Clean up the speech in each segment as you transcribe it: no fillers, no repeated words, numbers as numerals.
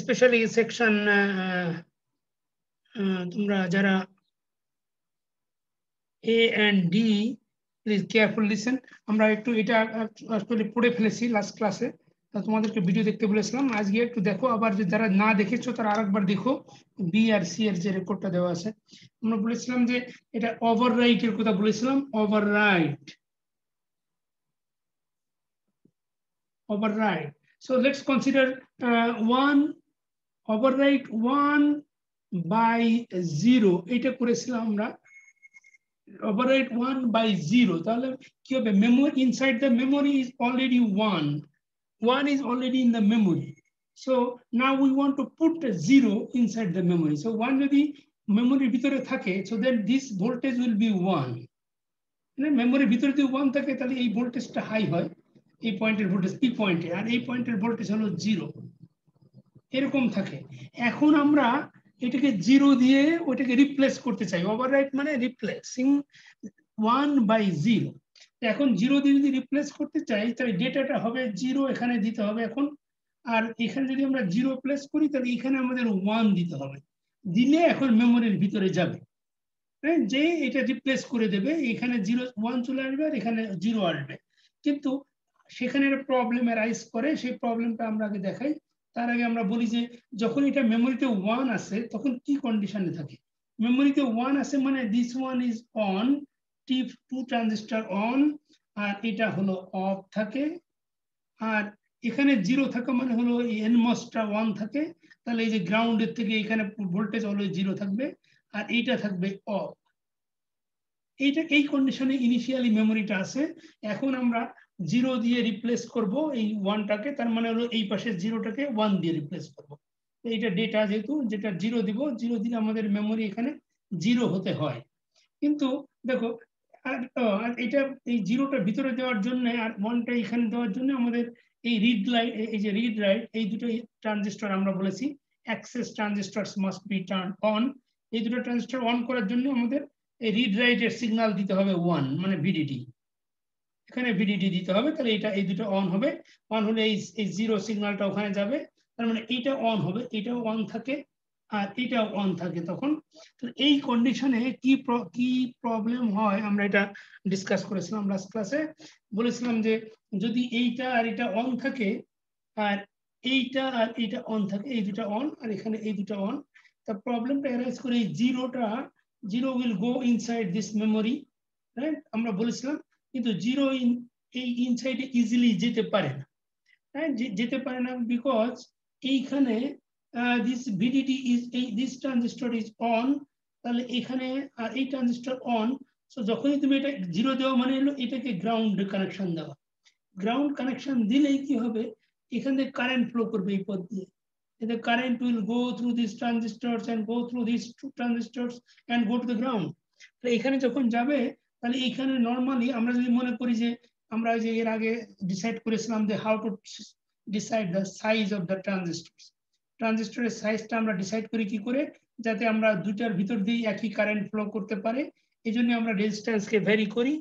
Specially section তোমরা যারা A and D, please careful listen. আমরা একটু এটা আসলে পড়ে ফেলেছি লাস্ট ক্লাসে, তোমাদেরকে ভিডিও দেখতে বলেছিলাম। আজকে একটু দেখো, আবার যারা না দেখেছো তারা আরেকবার দেখো। বি আর সি এর যে রেকর্ডটা দেওয়া আছে, আমরা বলেছিলাম যে এটা ওভাররাইট এর কথা বলেছিলাম। Overwrite, override. So let's consider one override 1 by 0. এটা করেছিলাম আমরা override 1 by 0. তাহলে কি হবে? memory inside the memory is already 1. 1 is already in the memory. So now we want to put a 0 inside the memory. So 1 যদি memory ভিতরে থাকে, so then this voltage will be 1. memory ভিতরে যদি 1 থাকে তাহলে এই ভোল্টেজটা হাই হয়, এই পয়েন্টের ভোল্টেজ পি পয়েন্টে, আর এই পয়েন্টের ভোল্টেজ হলো 0, এরকম থাকে। এখন আমরা এটাকে 0 দিয়ে ওটাকে রিপ্লেস করতে চাই। ওভাররাইট মানে রিপ্লেসিং 1 by 0। এখন 0 দিয়ে যদি রিপ্লেস করতে চাই তাহলে ডেটাটা হবে 0 এখানে দিতে হবে এখন, আর এখানে যদি আমরা 0 প্লেস করি তাহলে এখানে আমাদের 1 দিতে হবে। দিলে এখন মেমোরির ভিতরে যাবে, যে এটা রিপ্লেস করে দেবে, এখানে 0 1 চলে আসবে আর এখানে 0 আসবে। কিন্তু সেখানে একটা প্রবলেম রাইজ করে, সেই প্রবলেমটা আমরা আগে দেখাই। তার আগে আমরা বলি যে যখন এটা মেমোরিতে 1 আসে তখন কি কন্ডিশনে থাকে। মেমোরিতে 1 আসে মানে this one is on, T2 transistor on, আর এটা হলো অফ থাকে। আর এখানে 0 থাকা মানে হলো এনমসটা 1 থাকে, তাহলে এই যে গ্রাউন্ডের থেকে এখানে ভোল্টেজ অলওয়েজ 0 থাকবে, আর এইটা থাকবে অফ। এইটা এই কন্ডিশনে ইনিশিয়ালি মেমোরিটা আছে। এখন আমরা 0 দিয়ে রিপ্লেস করব এই 1টাকে, তার মানে হলো এই পাশে 0টাকে 1 দিয়ে রিপ্লেস করব। এইটা ডেটা, যেহেতু যেটা 0 দিব, 0 দিলে আমাদের মেমোরি এখানে 0 হতে হয়। কিন্তু দেখো আর এটা এই 0টা ভিতরে দেওয়ার জন্য আর 1টা এখানে দেওয়ার জন্য আমাদের এই রিড লাইট, এই যে রিড রাইট, এই দুটো ট্রানজিস্টর আমরা বলেছি access transistors must be turn on. এই দুটো ট্রানজিস্টর অন করার জন্য আমাদের এই রিড রাইটের সিগন্যাল দিতে হবে 1, মানে ভিডিডি। এখানে ভিডিডি দিতে হবে, তাহলে এটা এই দুটো অন হবে। অন হলে এই 0 সিগন্যালটা ওখানে যাবে, তার মানে এইটা অন হবে, এটাও অন থাকে আর এটাও অন থাকে। তখন এই কন্ডিশনে কি প্রবলেম হয় আমরা এটা ডিসকাস করেছিলাম লাস্ট ক্লাসে। বলেছিলাম যে যদি এইটা আর এটা অন থাকে আর এইটা আর এইটা অন থাকে, এই দুটো অন আর এখানে এই দুটো অন, তা প্রবলেমটা অ্যারাইজ করে এই 0 will go inside this memory, right? আমরা বলেছিলাম, কিন্তু 0 এই ইনসাইডে ইজিলি যেতে পারে না, হ্যাঁ, যেতে পারে না বিকজ এইখানে this VDD is this transistor is on, তাহলে এখানে আর এই ট্রানজিস্টর অন। সো যখনই তুমি এটা 0 দেওয়া মানে হলো এটাকে গ্রাউন্ড কানেকশন দেওয়া। গ্রাউন্ড কানেকশন দিলেই কি হবে, এখান থেকে কারেন্ট ফ্লো করবে এই পথ দিয়ে। The current will go through these transistors and go through these 2 transistors and go to the ground. এখানে যখন যাবে তাহলে এখানে নরমালি আমরা যদি মনে করি যে আমরা যে এর আগে ডিসাইড করেছিলাম যে how to decide the size of the transistors. ট্রানজিস্টরের সাইজটা আমরা ডিসাইড করি কি করে, যাতে আমরা দুটার ভিতর দিয়ে একই কারেন্ট ফ্লো করতে পারে। এই জন্য আমরা রেজিস্ট্যান্সকে ভ্যারি করি।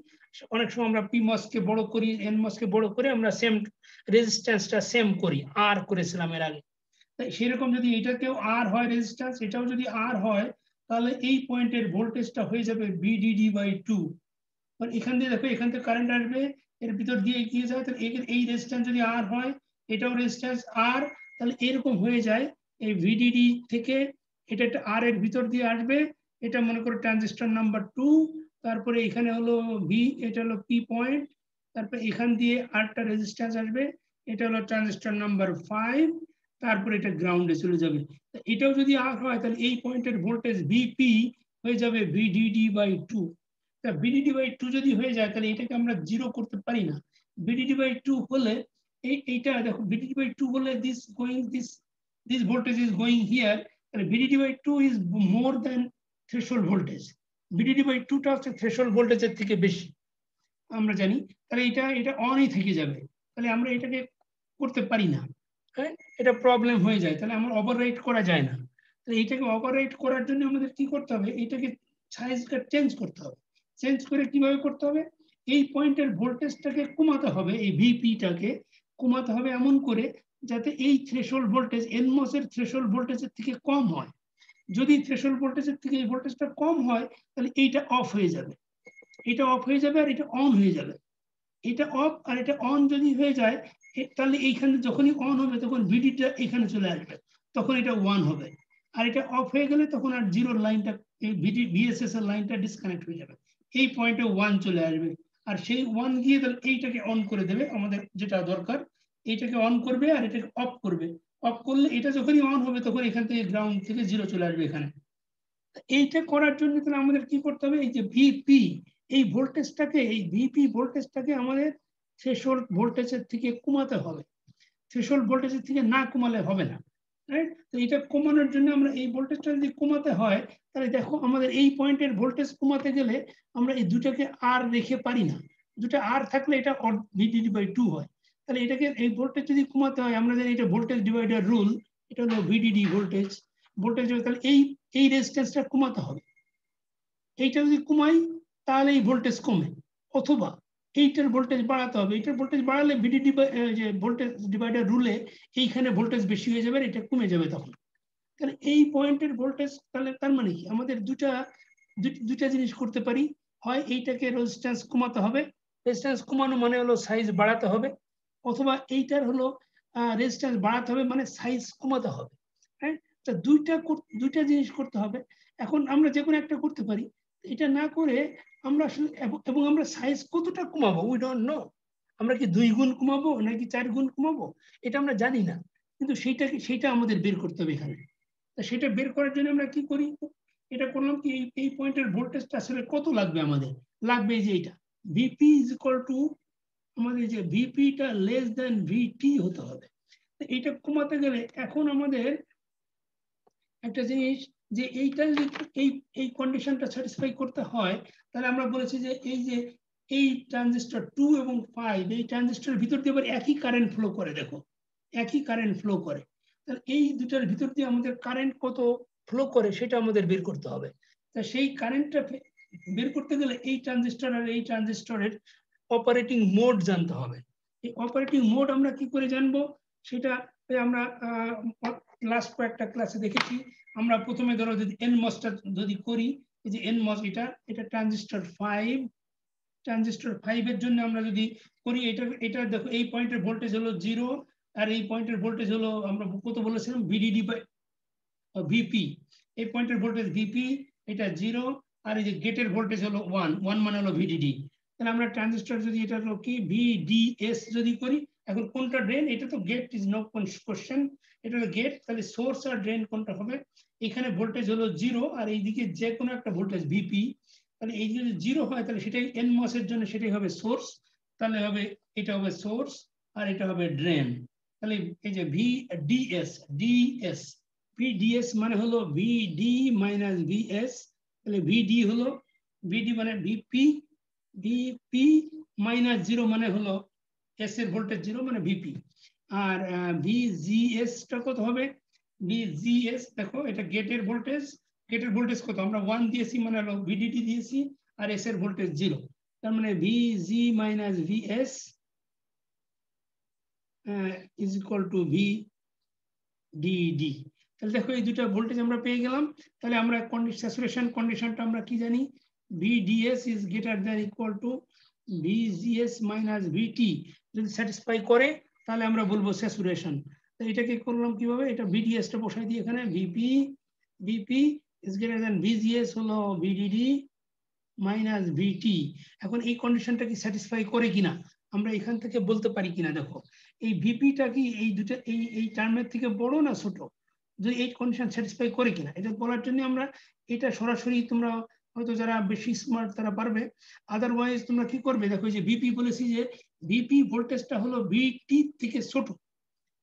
অনেক সময় আমরা পি মসকে বড় করি, এন মসকে বড় করে আমরা সেম রেজিস্ট্যান্সটা সেম করি, আর করেছিলাম এর আগে। সেরকম যদি এটাকেও আর হয় রেজিস্ট্যান্স, এটাও যদি আর হয়, তাহলে এই পয়েন্টের ভোল্টেজটা হয়ে যাবে VDD/2। এখান দিয়ে দেখো, এখান থেকে কারেন্ট আসবে, এর ভিতর দিয়ে এগিয়ে যায়, তাহলে এই রেজিস্ট্যান্স যদি আর হয়, এটাও রেজিস্ট্যান্স আর, তাহলে এরকম হয়ে যায়। এই VDD থেকে এটা একটা আর এর ভিতর দিয়ে আসবে, এটা মনে করো ট্রানজিস্টর নাম্বার 2, তারপরে এখানে হলো ভি, এটা হলো পি পয়েন্ট, তারপরে এখান দিয়ে আরটা রেজিস্ট্যান্স আসবে, এটা হলো ট্রানজিস্টর নাম্বার 5, তারপরে এটা গ্রাউন্ডে চলে যাবে। এটাও যদি আর হয় তাহলে এই পয়েন্টের ভোল্টেজ ভিপি হয়ে যাবে VDD/2। তা VDD/2 যদি হয়ে যায় তাহলে এটাকে আমরা 0 করতে পারি না। VDD/2 হলে এইটা দেখো, VDD/2 হলে this voltage is going here, তাহলে VDD/2 is more than threshold voltage। VDD/2টা হচ্ছে থ্রেশহোল্ড ভোল্টেজের থেকে বেশি আমরা জানি, তাহলে এটা অনই থেকে যাবে, তাহলে আমরা এটাকে করতে পারি না, হ্যাঁ, এটা প্রবলেম হয়ে যায়, তাহলে আমরা ওভাররাইট করা যায় না। তাহলে এটাকে ওভাররাইট করার জন্য আমাদের কি করতে হবে, এটাকে সাইজটা চেঞ্জ করতে হবে। চেঞ্জ করে কিভাবে করতে হবে, এই পয়েন্টের ভোল্টেজটাকে কমাতে হবে, এই ভিপিটাকে কমাতে হবে এমন করে যাতে এই থ্রেশহোল্ড ভোল্টেজ এনমস এর থ্রেশহোল্ড ভোল্টেজের থেকে কম হয়। যদি থ্রেশহোল্ড ভোল্টেজের থেকে এই ভোল্টেজটা কম হয় তাহলে এইটা অফ হয়ে যাবে, এটা অফ হয়ে যাবে আর এটা অন হয়ে যাবে। এটা অফ আর এটা অন যদি হয়ে যায় তাহলে এইখানে যখনই অন হবে তখন ভিডিটা এখানে চলে আসবে, তখন এটা 1 হবে। আর এটা অফ হয়ে গেলে তখন আর জিরোর লাইনটা এই ভিএসএস এর লাইনটা ডিসকানেক্ট হয়ে যাবে, এই পয়েন্টে 1 চলে আসবে। আর সেই 1 গিয়ে তাহলে এইটাকে অন করে দেবে, আমাদের যেটা দরকার এইটাকে অন করবে আর এটাকে অফ করবে। অফ করলে এটা যখনই অন হবে তখন এখান থেকে গ্রাউন্ড থেকে 0 চলে আসবে এখানে। এইটা করার জন্য তাহলে আমাদের কি করতে হবে, এই যে ভিপি এই ভোল্টেজটাকে, এই ভিপি ভোল্টেজটাকে আমাদের থ্রেশহোল্ড ভোল্টেজের থেকে কমাতে হবে। থ্রেশহোল্ড ভোল্টেজের থেকে না কমালে হবে না, রাইট? তো এটা কমানোর জন্য আমরা এই ভোল্টেজটা যদি কমাতে হয় তাহলে দেখো আমাদের এই পয়েন্টের ভোল্টেজ কমাতে গেলে আমরা এই দুটাকে আর রেখে পারি না, দুটো আর থাকলে এটা ভিডিডি বাই 2 হয়। তাহলে এটাকে এই ভোল্টেজ যদি কমাতে হয় আমরা জানি এটা ভোল্টেজ ডিভাইডার রুল, এটা হলো ভিডিডি ভোল্টেজ, তাহলে এই রেজিস্ট্যান্সটা কমাতে হবে। এইটা যদি কমাই তাহলে এই ভোল্টেজ কমে, অথবা এইটার ভোল্টেজ বাড়াতে হবে, এইটার ভোল্টেজ বাড়ালে ভিডিডি যে ভোল্টেজ ডিভাইডার রুলে এইখানে ভোল্টেজ বেশি হয়ে যাবে, এটা কমে যাবে তখন। তাহলে এই পয়েন্টের ভোল্টেজ তাহলে তার মানে কি আমাদের দুটা জিনিস করতে পারি, হয় এইটাকে রেজিস্ট্যান্স কমাতে হবে, রেজিস্ট্যান্স কমানো মানে হলো সাইজ বাড়াতে হবে, অথবা এইটার হলো রেজিস্ট্যান্স বাড়াতে হবে মানে সাইজ কমাতে হবে, হ্যাঁ? তো দুইটা জিনিস করতে হবে। এখন আমরা যে কোনো একটা করতে পারি, এটা না করে আমরা আসলে এবং আমরা সাইজ কতটা কমাবো উই ডোন্ট নো, আমরা কি 2 গুণ কমাবো নাকি 4 গুণ কমাবো এটা আমরা জানি না, কিন্তু সেইটা আমাদের বের করতে হবে এখানে। সেটা বের করার জন্য আমরা কি করি, এটা করলাম কি এই পয়েন্টের ভোল্টেজটা আসলে কত লাগবে, আমাদের লাগবে যে এটা ভিপি ইজ ইকুয়াল টু আমাদের যে ভিপিটা লেস দেন ভিটি হতে হবে। এটা কমাতে গেলে এখন আমাদের একটা জিনিস যে এইটা যদি এই কন্ডিশনটা স্যাটিসফাই করতে হয় তাহলে আমরা বলেছি যে এই ট্রানজিস্টর 2 এবং 5 এই ট্রানজিস্টরের ভিতর দিয়ে আবার একই কারেন্ট ফ্লো করে, দেখো একই কারেন্ট ফ্লো করে। তাহলে এই দুটার ভিতর দিয়ে আমাদের কারেন্ট কত ফ্লো করে সেটা আমাদের বের করতে হবে। তা সেই কারেন্টটা বের করতে গেলে এই ট্রানজিস্টর আর এই ট্রানজিস্টরের অপারেটিং মোড জানতে হবে। এই অপারেটিং মোড আমরা কি করে জানবো সেটা আমরা লাস্ট কয়েকটা ক্লাসে দেখেছি। আমরা প্রথমে ধরো যদি এনমসটা যদি করি, এই যে এনমস এটা ট্রানজিস্টর 5 এর জন্য আমরা যদি করি, এটা দেখো এই পয়েন্টের ভোল্টেজ হলো 0 আর এই পয়েন্টের ভোল্টেজ হলো আমরা কত বলেছিলাম ভিডিডি বাই ভিপি। এই পয়েন্টের ভোল্টেজ ভিপি, এটা 0 আর এই যে গেটের ভোল্টেজ হলো 1 মানে হলো ভিডিডি। তাহলে আমরা ট্রানজিস্টর যদি এটা হলো কি ভিডিএস যদি করি, এখন কোনটা ড্রেন, এটা তো গেট ইজ নো কোশ্চেন, এটা হলো গেট, তাহলে সোর্স আর ড্রেন কোনটা হবে, এখানে ভোল্টেজ হলো 0 আর এইদিকে যে কোনো একটা ভোল্টেজ ভিপি, তাহলে এই যদি 0 হয় তাহলে সেটাই এনমস এর জন্য সেটাই হবে সোর্স, তাহলে হবে এটা হবে সোর্স আর এটা হবে ড্রেন। তাহলে এই যে ডিএস ভিডিএস মানে হলো ভিডি মাইনাস ভিএস, তাহলে ভিডি হলো ভিডি মানে ভিপি মাইনাস 0 মানে হলো এস এর ভোল্টেজ 0 মানে ভিপি। আর ভিজিএস টা কত হবে, ভিজিএস দেখো এটা গেটের ভোল্টেজ কত, আমরা 1 দিয়েছি মানে হলো ভিডিটি দিয়েছি আর এস এর ভোল্টেজ 0, তার মানে VG minus VS is equal to VDD. তাহলে দেখো এই দুটো ভোল্টেজ আমরা পেয়ে গেলাম। তাহলে আমরা স্যাচুরেশন কন্ডিশনটা আমরা কি জানি, VDS is greater than equal to VGS minus VT, যদি স্যাটিসফাই করে তাহলে আমরা বলবো স্যাচুরেশন। তো এটাকে করলাম কিভাবে, এটা ভিডিএস টা বসাই দিই এখানে, VP is greater than VGS হলো ভিডিডি মাইনাস ভিটি। এখন এই কন্ডিশনটা কি স্যাটিসফাই করে কিনা আমরা এখান থেকে বলতে পারি কিনা, দেখো এই ভিপিটা কি এই দুটো এই টার্মের থেকে বড় না ছোট, যদি এই কন্ডিশন স্যাটিসফাই করে কিনা এটা বলার জন্য আমরা এটা সরাসরি, তোমরা হয়তো যারা বেশি স্মার্ট তারা পারবে, আদারওয়াইজ তোমরা কি করবে, দেখো যে ভিপি বলেছি যে ভিপি ভোল্টেজটা হলো ভিটি থেকে ছোট,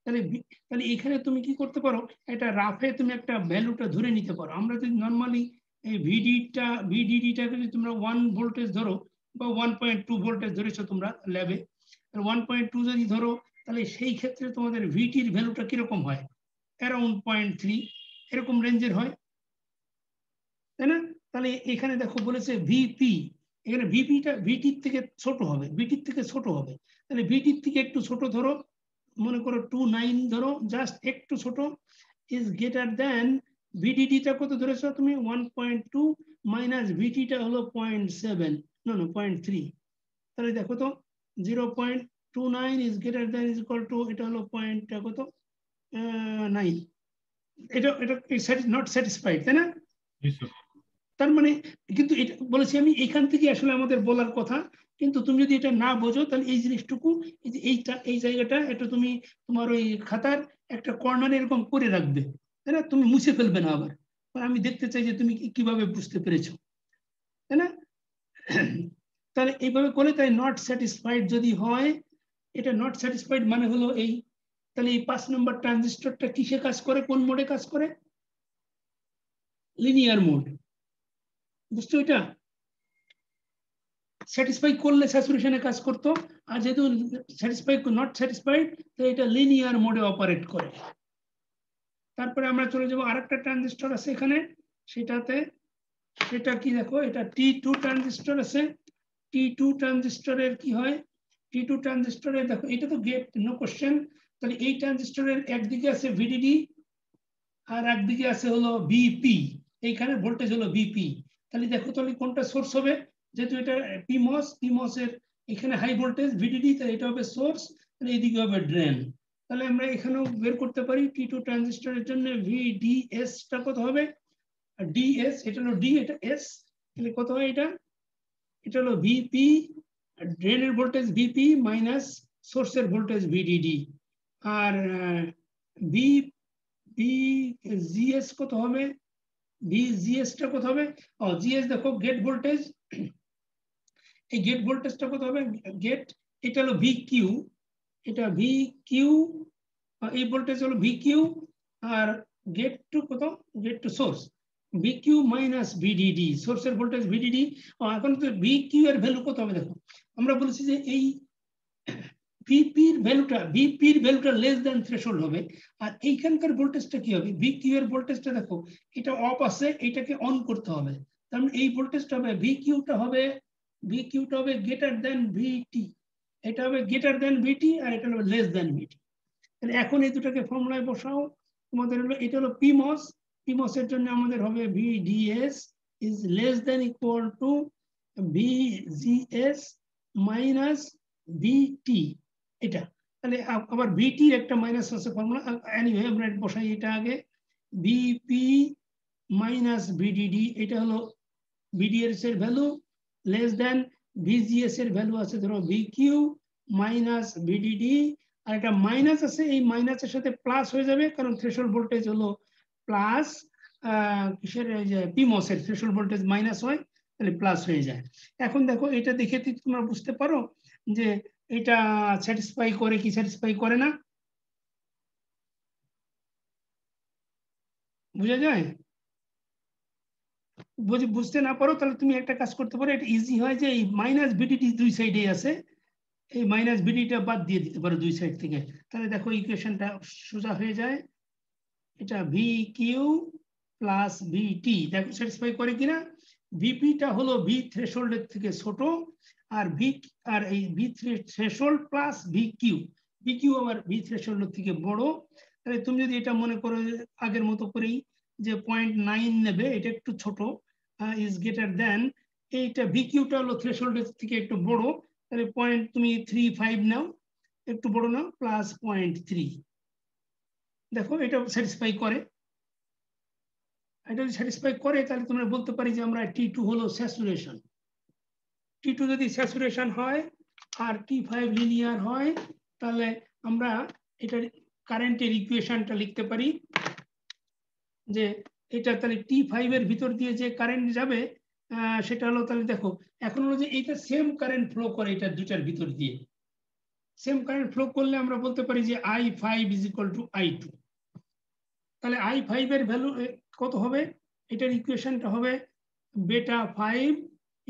তাহলে এখানে তুমি কি করতে পারো, এটা রাফে তুমি একটা ভ্যালুটা ধরে নিতে পারো। আমরা যদি নর্মালি এই ভিডিডিটাকে যদি তোমরা 1 ভোল্টেজ ধরো বা 1.2 ভোল্টেজ ধরেছো তোমরা ল্যাবে, 1.2 যদি ধরো তাহলে সেই ক্ষেত্রে তোমাদের ভিটির ভ্যালুটা কিরকম হয়, অ্যারাউন্ড 0.3 এরকম রেঞ্জের হয়, তাই না? তাহলে এখানে দেখো বলেছে ভিপি, এখানে ভিটির থেকে ছোট হবে, তাহলে ভিটির থেকে একটু ছোট ধরো মনে করো 29 ধরো, জাস্ট একটু ছোট, ইজ গ্রেটার দেন ভিডিডিটা কত ধরেছো তুমি 1.2 মাইনাস ভিটিটা হলো 0.7 নো 0.3, তাহলে দেখো তো 0.29 is greater than is equal two, এটা হলো পয়েন্টটা কত 9, এটা এটা নট স্যাটিসফাইড, তাই না? তার মানে কিন্তু এটা বলেছি আমি এখান থেকে আসলে আমাদের বলার কথা, কিন্তু তুমি যদি এটা না বোঝো তাহলে এই জিনিসটুকু, এই জায়গাটা এটা তুমি তোমার ওই খাতার একটা কর্নারে এরকম করে রাখবে, তাই না? তুমি মুছে ফেলবে না আবার, আমি দেখতে চাই যে তুমি কিভাবে বুঝতে পেরেছো, তাই না? তাহলে এইভাবে করে, তাই নট স্যাটিসফাইড যদি হয়, এটা নট স্যাটিসফাইড মানে হলো এই, তাহলে এই 5 নম্বর ট্রানজিস্টরটা কিসে কাজ করে, কোন মোডে কাজ করে? লিনিয়ার মোড, বুঝছো? এটা স্যাটিসফাই করলে স্যাচুরেশনে কাজ করতো, আর যেহেতু স্যাটিসফাই নট স্যাটিসফাইড, তো এটা লিনিয়ার মোডে অপারেট করে। তারপরে আমরা চলে যাব আরেকটা ট্রানজিস্টর আছে এখানে, সেটাতে, সেটা কি দেখো, এটা T2 ট্রানজিস্টর আছে। T2 ট্রানজিস্টরের কি হয়, T2 ট্রানজিস্টরে দেখো, এটা তো গেট, নো কোশ্চেন। তাহলে এই ট্রানজিস্টরের একদিকে আছে ভিডিডি আর একদিকে আছে হলো বিপি, এইখানে ভোল্টেজ হলো বিপি। তাহলে দেখো তাহলে কোনটা সোর্স হবে, যেহেতু এটা পিমস এর এখানে হাই ভোল্টেজ ভিডিডি, তাহলে এটা হবে সোর্স, তাহলে এইদিকে হবে ড্রেন। তাহলে আমরা এখানেও বের করতে পারি T2 ট্রানজিস্টরের জন্য ভিডিএস টা কত হবে, ডিএস, এটা হলো ডি, এটা এস, তাহলে কত হয় এটা, এটা হলো ভিপি, ড্রেনের ভোল্টেজ ভিপি মাইনাস সোর্সের ভোল্টেজ ভিডিডি। আর জিএস কত হবে, জিএস টা কত হবে, জিএস দেখো গেট ভোল্টেজ, এই গেট ভোল্টেজটা কত হবে, গেট, এটা হলো ভি কিউ, এটা ভি কিউ, এই ভোল্টেজ হলো ভি কিউ, আর গেট টু কত, gate to source V Q minus VDD, সোর্সের ভোল্টেজ ভিডিডি। এখন তো ভি কিউ এর ভ্যালু কত হবে দেখো, আমরা বলেছি যে এই ভিপির ভ্যালুটা লেস দ্যান থ্রেশহোল্ড হবে, আর এইখানকার ভোল্টেজটা কি হবে, ভি কিউ এর ভোল্টেজটা দেখো, এটা অফ আছে, এটাকে অন করতে হবে, তার মানে এই ভোল্টেজটা হবে ভি কিউটা হবে গ্রেটার দেন ভিটি, এটা হবে গ্রেটার দেন ভিটি, আর এটা হবে লেস দেন ভিটি। তাহলে এখন এই দুটাকে ফর্মুলায় বসাও, তোমাদের হলো, এটা হলো পিমস এর জন্য আমাদের হবে VDS is less than equal to VGS minus VT, এটা। তাহলে আবার ভিটি একটা মাইনাস আছে ফর্মুলা, এনিওয়ে আমরা বসাই এটা আগে, ভিপি মাইনাস ভিডিডি, এটা হলো ভিডিএস এর ভ্যালু, লেস দেন ভিজিএস এর ভ্যালু আছে ধরো ভিকিউ মাইনাস ভিডিডি, আর এটা মাইনাস আছে, এই মাইনাসের সাথে প্লাস হয়ে যাবে, কারণ থ্রেশহোল্ড ভোল্টেজ হলো প্লাস, কিসের, যে পিমস এর থ্রেশহোল্ড ভোল্টেজ মাইনাস হয়, তাহলে প্লাস হয়ে যায়। এখন দেখো এটা দেখে তোমরা বুঝতে পারো যে এটা স্যাটিসফাই করে কি স্যাটিসফাই করে না, বুঝা যায়? বুঝতে না পারো তাহলে তুমি একটা কাজ করতে পারো, এটা ইজি হয় যে এই মাইনাস ভিডিডি দুই সাইডে আছে, এই মাইনাস ভিডিটা বাদ দিয়ে দিতে পারো দুই সাইড থেকে, তাহলে দেখো ইকুয়েশনটা সোজা হয়ে যায়, এটা ভি কিউ প্লাস ভিটি, দেখো স্যাটিসফাই করে কিনা। ভিপিটা হলো ভি থ্রেশহোল্ডের থেকে ছোট, আর এই V threshold plus V Q আবার ভি থ্রেশহোল্ডের থেকে বড়। তাহলে তুমি যদি এটা মনে করো আগের মতো করেই যে 0.9 নেবে, এটা একটু ছোট, ইজ গ্রেটার দেন, এইটা ভি কিউটা হলো থ্রেশহোল্ডের থেকে একটু বড়, তাহলে তুমি 3.5 নাও, একটু বড় নাও, প্লাস 0.3, দেখো এটা স্যাটিসফাই করে। এটা যদি স্যাটিসফাই করে তাহলে তোমরা বলতে পারি যে আমরা T2 হলো স্যাচুরেশন। T2 যদি স্যাচুরেশন হয় আর T5 লিনিয়ার হয়, তাহলে আমরা এটার কারেন্টের ইকুয়েশনটা লিখতে পারি, যে এটা তাহলে T5 এর ভিতর দিয়ে যে কারেন্ট যাবে, সেটা হলো, তাহলে দেখো এখন হলো যে এটা সেম কারেন্ট ফ্লো করে, এটা দুটার ভিতর দিয়ে সেম কারেন্ট ফ্লো করলে আমরা বলতে পারি যে I5 is equal two I2। তাহলে I5 এর ভ্যালু কত হবে, এটার ইকুয়েশনটা হবে beta 5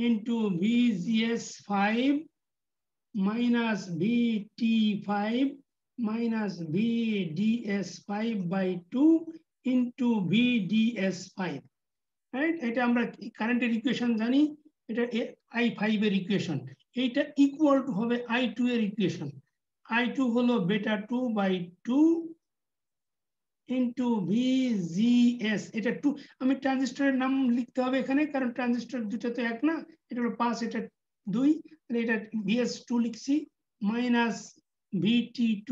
into VGS5 minus VT5 minus VDS5 by 2 into VDS5, right? এটা আমরা কারেন্টের ইকুয়েশন জানি, এটা I5 এর ইকুয়েশন, এইটা ইকুয়াল টু হবে I2 এর ইকুয়েশন। I2 হলো বেটা 2/2 ইন্টু VGS, এটা 2। আমি ট্রানজিস্টরের নাম লিখতে হবে এখানে, কারণ ট্রানজিস্টর দুটো তো এক না, এটা হলো 5, এটা 2, তাহলে এটা VS2 লিখছি, মাইনাস VT2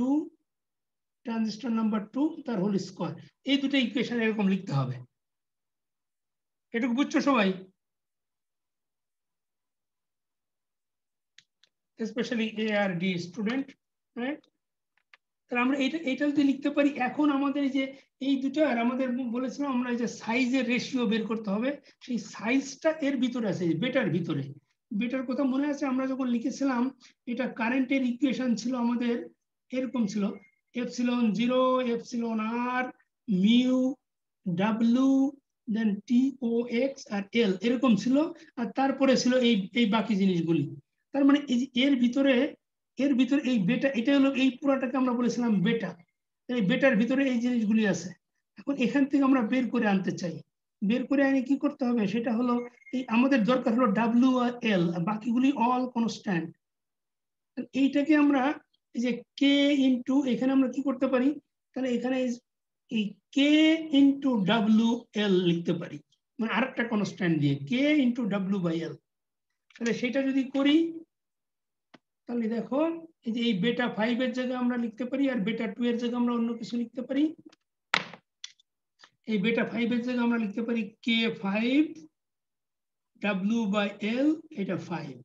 ট্রানজিস্টর নাম্বার 2 তার হোল স্কয়ার। এই দুটো ইকুয়েশন এরকম লিখতে হবে। এটুকু বুঝছো সবাই? স্পেশালি A আর D স্টুডেন্ট, রাইট? তাহলে আমরা এটা যদি লিখতে পারি, এখন আমাদের যে এই দুটো, আর আমাদের বলেছিলাম আমরা যে সাইজের রেশিও বের করতে হবে, সেই সাইজটা এর ভিতরে আছে, বেটার ভিতরে। বেটার কথা মনে আছে, আমরা যখন লিখেছিলাম এটা কারেন্টের ইকুয়েশন ছিল আমাদের এরকম ছিল, ε0 εr মিউ ডাব্লিউ দেন TOX আর L এরকম ছিল, আর তারপরে ছিল এই বাকি জিনিসগুলি। তার মানে এর ভিতরে এই বেটা, এটা হলো এই পুরাটাকে আমরা বলেছিলাম বেটা, এই বেটার ভিতরে এই জিনিসগুলি আছে। এখন এখান থেকে আমরা বের করে আনতে চাই, বের করে আনি কি করতে হবে, সেটা হলো এই আমাদের দরকার হলো W আর L, বাকিগুলি অল কনস্ট্যান্ট। এইটাকে আমরা এই যে K ইন্টু, এখানে আমরা কি করতে পারি, তাহলে এখানে এই K ইন্টু WL লিখতে পারি, মানে আরেকটা কনস্ট্যান্ট দিয়ে K ইন্টু W/L। তাহলে সেটা যদি করি, তাহলে দেখো এই যে এই বেটা 5 এর জায়গায় আমরা লিখতে পারি, আর বেটা 2 এর জায়গায় আমরা অন্য কিছু লিখতে পারি। এই বেটা 5 এর জায়গায় আমরা লিখতে পারি K5 W/L, এটা 5,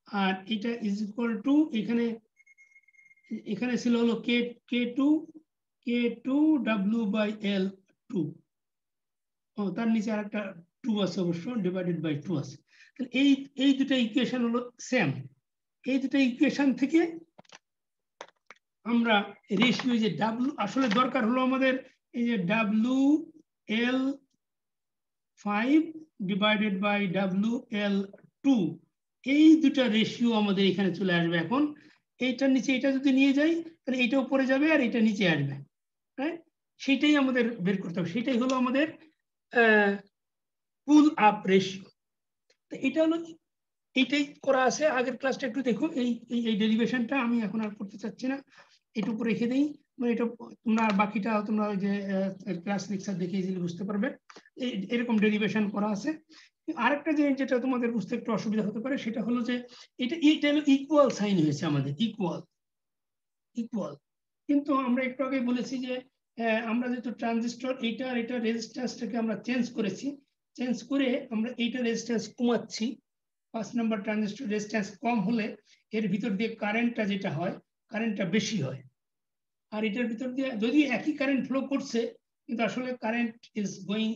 আর এটা ইজ ইকুয়াল টু এখানে ছিল হলো K2 W/L 2, তার নিচে আরেকটা 2 আছে অবশ্য, ডিভাইডেড বাই 2 আছে। তাহলে এই দুটো ইকুয়েশন হলো সেম। এই দুটো ইকুয়েশন থেকে আমরা রেশিও যে W, আসলে দরকার হলো আমাদের এই যে WL5 ডিভাইডেড বাই WL2, এই দুটা রেশিও আমাদের এখানে চলে আসবে। এখন এইটার নিচে এটা যদি নিয়ে যাই, তাহলে এটা উপরে যাবে আর এটা নিচে আসবে, হ্যাঁ? সেটাই আমাদের বের করতে হবে, সেটাই হলো আমাদের পুল আপ রেশিও। তো এটা হলো, এইটাই করা আছে আগের ক্লাসটা, একটু দেখো। এই ডেরিভেশনটা আমি এখন আর করতে চাচ্ছি না, এটুকু রেখে দিই, মানে এটা তোমরা বাকিটা তোমরা ওই যে ক্লাস লেকচার দেখে ইজিলি বুঝতে পারবে। এরকম ডেরিভেশন করা আছে। আরেকটা জিনিস যেটা তোমাদের বুঝতে একটু অসুবিধা হতে পারে, সেটা হলো যে এটা হলো ইকুয়াল সাইন হয়েছে আমাদের, ইকুয়াল। কিন্তু আমরা একটু আগে বলেছি যে আমরা যেহেতু ট্রানজিস্টর এইটা আর এটা রেজিস্ট্যান্সটাকে আমরা চেঞ্জ করেছি, চেঞ্জ করে আমরা এইটা রেজিস্ট্যান্স কমাচ্ছি। 5 নম্বর ট্রানজিস্টর রেজিস্ট্যান্স কম হলে এর ভিতর দিয়ে কারেন্টটা যেটা হয়, কারেন্টটা বেশি হয়। আর এটার ভিতর দিয়ে যদি একই কারেন্ট ফ্লো করছে, কিন্তু আসলে current is going